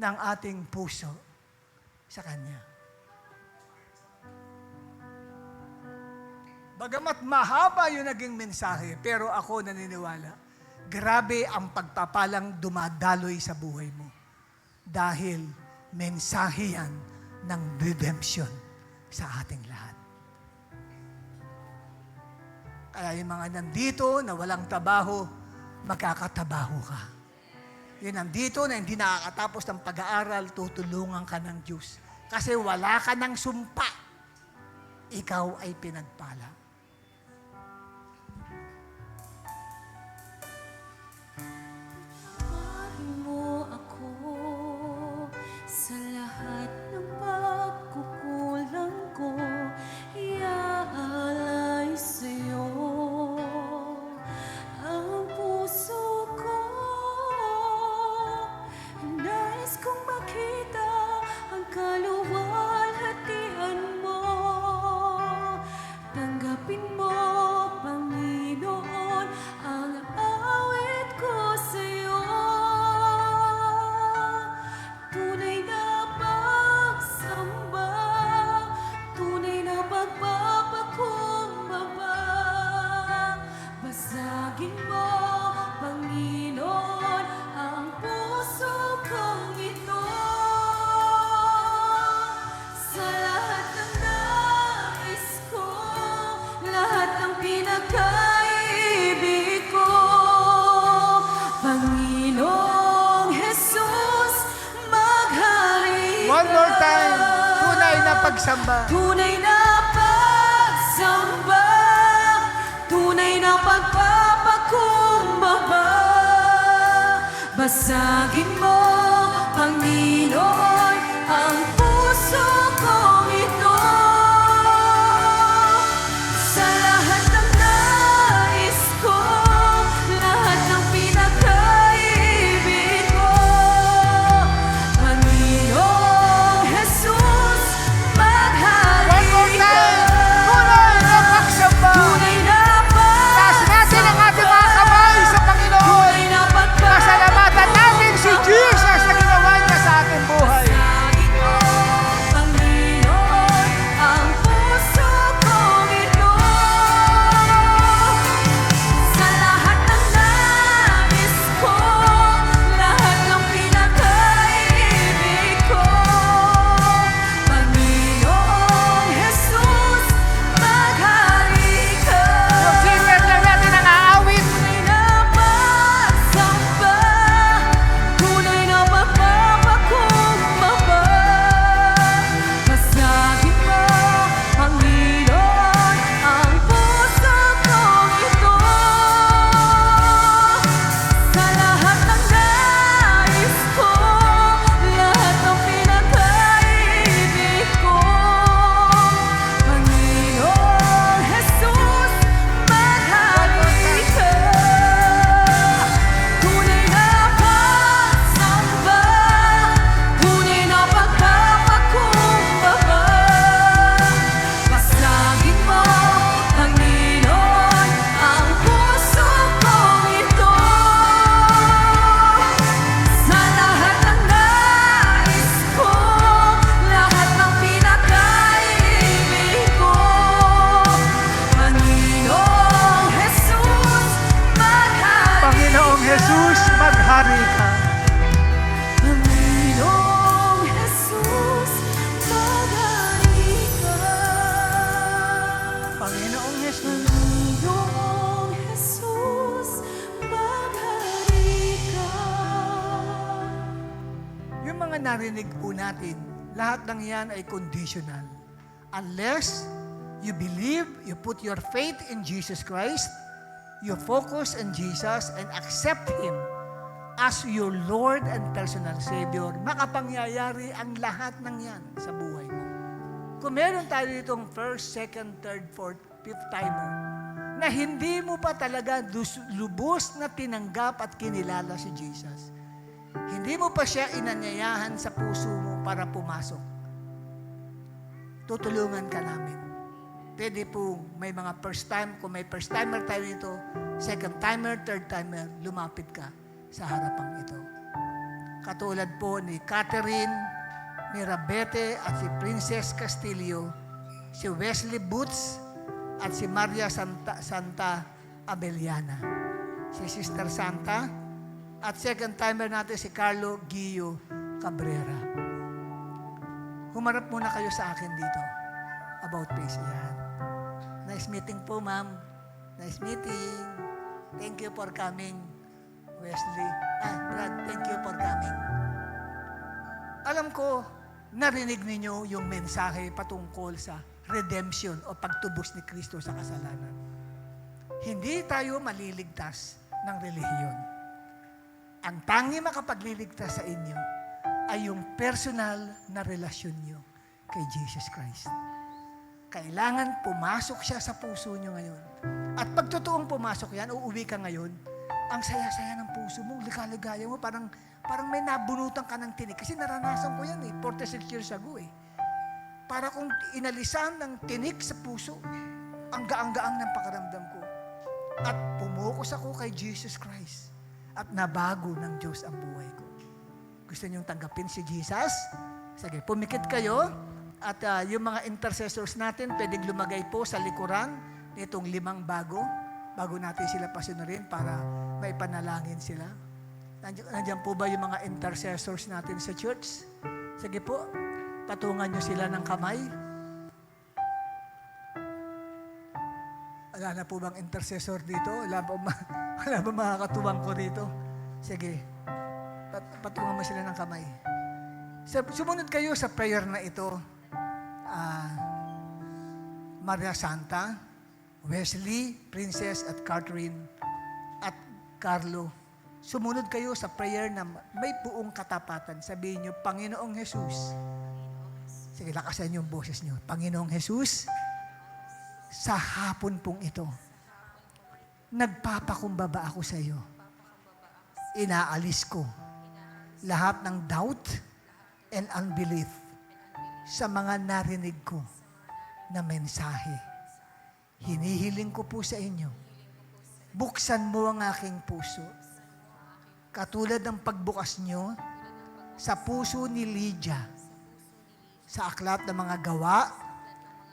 ng ating puso sa Kanya. Bagamat mahaba yung naging mensahe, pero ako naniniwala, grabe ang pagpapalang dumadaloy sa buhay mo. Dahil mensahe yan ng redemption sa ating lahat. Kaya yung mga nandito na walang trabaho, magkakatabaho ka. Yung nandito na hindi nakakatapos ng pag-aaral, tutulungan ka ng Diyos. Kasi wala ka ng sumpa. Ikaw ay pinagpala. Sa lahat ng pagkukulang ko, iaalay sa'yo ang puso ko. Nais kong makita ang kaluwalhatian mo. Tanggap pagsamba. Tunay na pagsamba, tunay na pagpapakumbaba. Basagin mo, Panginoon, ang puso kong ito. Sa lahat ng nais ko, lahat ng pinakaibig ko, Panginoong Jesus, maghari One more ka. time. Tunay na pagsamba. Tunay na Taas natin ang ating mga kamay sa Panginoon. tunay na Pasalamatan natin si Jesus na ginawa niya sa ating buhay. Basagin mo, Panginoon, ang puso kong ito. Sa lahat ng nais ko, lahat ng pinakaibig ko, Panginoong Jesus, maghari ka. Yung singer lang natin ang aawit. Tunay na pagsamba, tunay na pagpapakumbaba. Basagin mo, Panginoon, ang puso kong ito. Sa lahat ng nais ko, lahat ng pinakaibig ko, Panginoong Jesus, maghari ka. Tunay na pagsamba, tunay na pagpapakumbaba. Basagin mo, Panginoon, ang puso kong ito. Sa lahat ng nais ko, lahat ng pinakaibig ko, Panginoong Jesus, maghari Panginoong Jesus, maghari ka. Panginoong Jesus, maghari ka. Panginoong Jesus. Panginoong Jesus, maghari ka. Yung mga narinig po natin, lahat ng yan ay conditional. Unless you believe, you put your faith in Jesus Christ, you focus on Jesus and accept Him as your Lord and personal Savior, makapangyayari ang lahat ng yan sa buhay mo. Kung meron tayo ditong first, second, third, fourth, fifth timer, na hindi mo pa talaga lubos na tinanggap at kinilala si Jesus, hindi mo pa siya inanyayahan sa puso mo para pumasok, tutulungan ka namin. Pwede po may mga first time, kung may first timer tayo dito, second timer, third timer, lumapit ka sa harapang ito. Katulad po ni Catherine, ni Rabete at si Princess Castillo, si Wesley Boots at si Maria Santa Abeliana, si Sister Santa, at second timer natin si Carlo Guillo Cabrera. Humarap muna kayo sa akin dito. About face yan. Nice meeting po, ma'am. Nice meeting. Thank you for coming, Wesley. Brad, thank you for coming. Alam ko, narinig ninyo yung mensahe patungkol sa redemption o pagtubos ni Kristo sa kasalanan. Hindi tayo maliligtas ng relihiyon. Ang tangi makapagliligtas sa inyo ay yung personal na relasyon nyo kay Jesus Christ. Kailangan pumasok siya sa puso nyo ngayon. At pag totoong pumasok yan, uuwi ka ngayon, ang saya-saya ng puso mo, ligaligaya mo, parang may nabunutan ka ng tinik. Kasi naranasan ko yan 46 years ago Para kung inalisan ng tinik sa puso, ang gaang-gaang ng pakiramdam ko. At pumukos ako kay Jesus Christ. At nabago ng Diyos ang buhay ko. Gusto niyong tanggapin si Jesus? Sige, pumikit kayo. At yung mga intercessors natin, pwedeng lumagay po sa likuran nitong 5 bago natin sila pasunurin para maipanalangin sila. Nandiyan po ba yung mga intercessors natin sa church? Sige po, patungan nyo sila ng kamay. Wala na po bang intercessor dito? Wala ba makakatuwang ko dito? Sige, patungan mo sila ng kamay. Sumunod kayo sa prayer na ito. Maria Santa, Wesley, Princess at Catherine at Carlo. Sumunod kayo sa prayer na may buong katapatan. Sabihin nyo, Panginoong Jesus. Sige, lakasan yung boses nyo. Panginoong Jesus, sa hapon pong ito, nagpapakumbaba ako sa iyo. Inaalis ko lahat ng doubt and unbelief sa mga narinig ko na mensahe. Hinihiling ko po sa inyo, buksan mo ang aking puso. Katulad ng pagbukas nyo sa puso ni Lydia sa aklat ng mga gawa,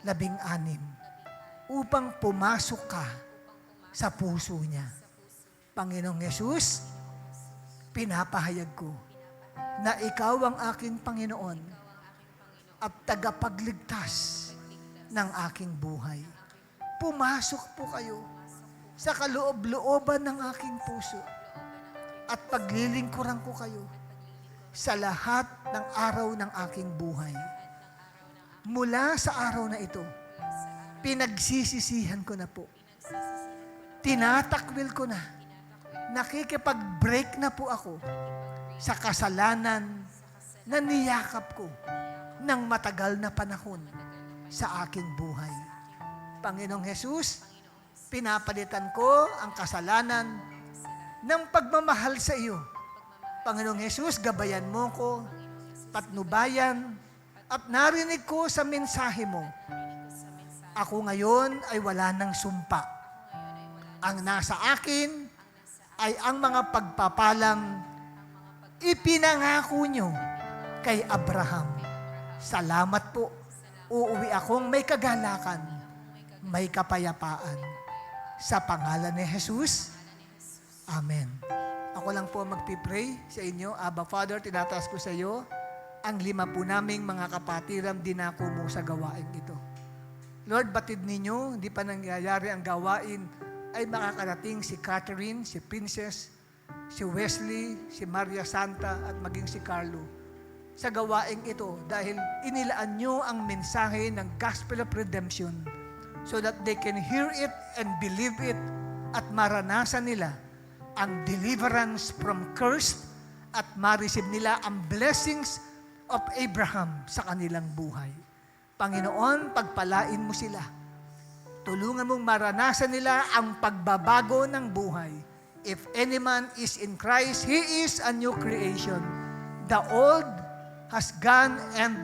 16, upang pumasok ka sa puso niya. Panginoong Yesus, pinapahayag ko na ikaw ang aking Panginoon at tagapagligtas ng aking buhay. Pumasok po kayo sa kaloob-looban ng aking puso at paglilingkuran ko kayo sa lahat ng araw ng aking buhay. Mula sa araw na ito, pinagsisisihan ko na po. Tinatakwil ko na. Nakikipag-break na po ako sa kasalanan na niyakap ko ng matagal na panahon sa aking buhay. Panginoong Jesus, pinapalitan ko ang kasalanan ng pagmamahal sa iyo. Panginoong Jesus, gabayan mo ko, patnubayan, at narinig ko sa mensahe mo. Ako ngayon ay wala ng sumpa. Ang nasa akin ay ang mga pagpapalang ipinangako nyo kay Abraham. Salamat po. Uuwi akong may kagalakan, may kapayapaan. Sa pangalan ni Jesus, Amen. Ako lang po magpipray sa inyo. Abba Father, tinataas ko sa iyo ang 5 po naming mga kapatiram dinako mo sa gawain ito. Lord, batid ninyo, hindi pa nangyayari ang gawain, ay makakarating si Catherine, si Princess, si Wesley, si Maria Santa, at maging si Carlo sa gawaing ito dahil inilaan nyo ang mensahe ng Gospel of Redemption so that they can hear it and believe it at maranasan nila ang deliverance from curse at ma-receive nila ang blessings of Abraham sa kanilang buhay. Panginoon, pagpalain mo sila. Tulungan mong maranasan nila ang pagbabago ng buhay. If any man is in Christ, he is a new creation. The old has gone and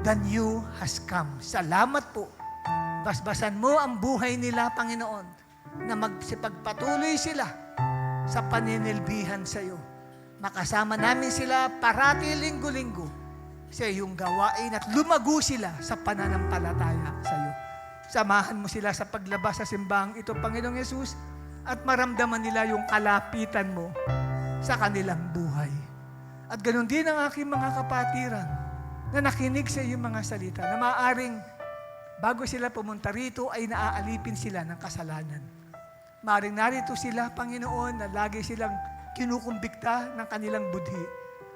the new has come. Salamat po. Basbasan mo ang buhay nila, Panginoon, na magsipagpatuloy sila sa paninilbihan sa iyo. Makasama namin sila parati linggo-linggo sa iyong gawain at lumago sila sa pananampalataya sa iyo. Samahan mo sila sa paglabas sa simbahang ito, Panginoong Yesus, at maramdaman nila yung kalapitan mo sa kanilang buhay. At ganoon din ang aking mga kapatiran na nakinig sa iyong mga salita, na maaaring bago sila pumunta rito ay naaalipin sila ng kasalanan. Maaaring narito sila, Panginoon, na lagi silang kinukumbikta ng kanilang budhi.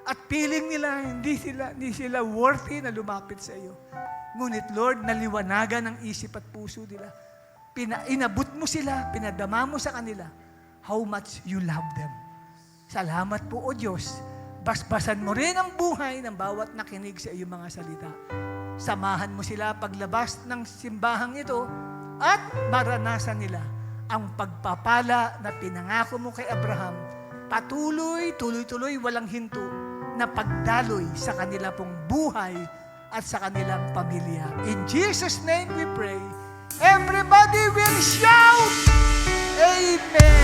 At feeling nila, hindi sila worthy na lumapit sa iyo. Ngunit Lord, naliwanagan ang isip at puso nila. Inabot mo sila, pinadama mo sa kanila how much you love them. Salamat po, O Diyos. Basbasan mo rin ang buhay ng bawat nakinig sa iyong mga salita. Samahan mo sila paglabas ng simbahang ito at maranasan nila ang pagpapala na pinangako mo kay Abraham. Tuloy-tuloy, walang hinto na pagdaloy sa kanila pong buhay at sa kanilang pamilya. In Jesus' name we pray. Everybody will shout, Amen!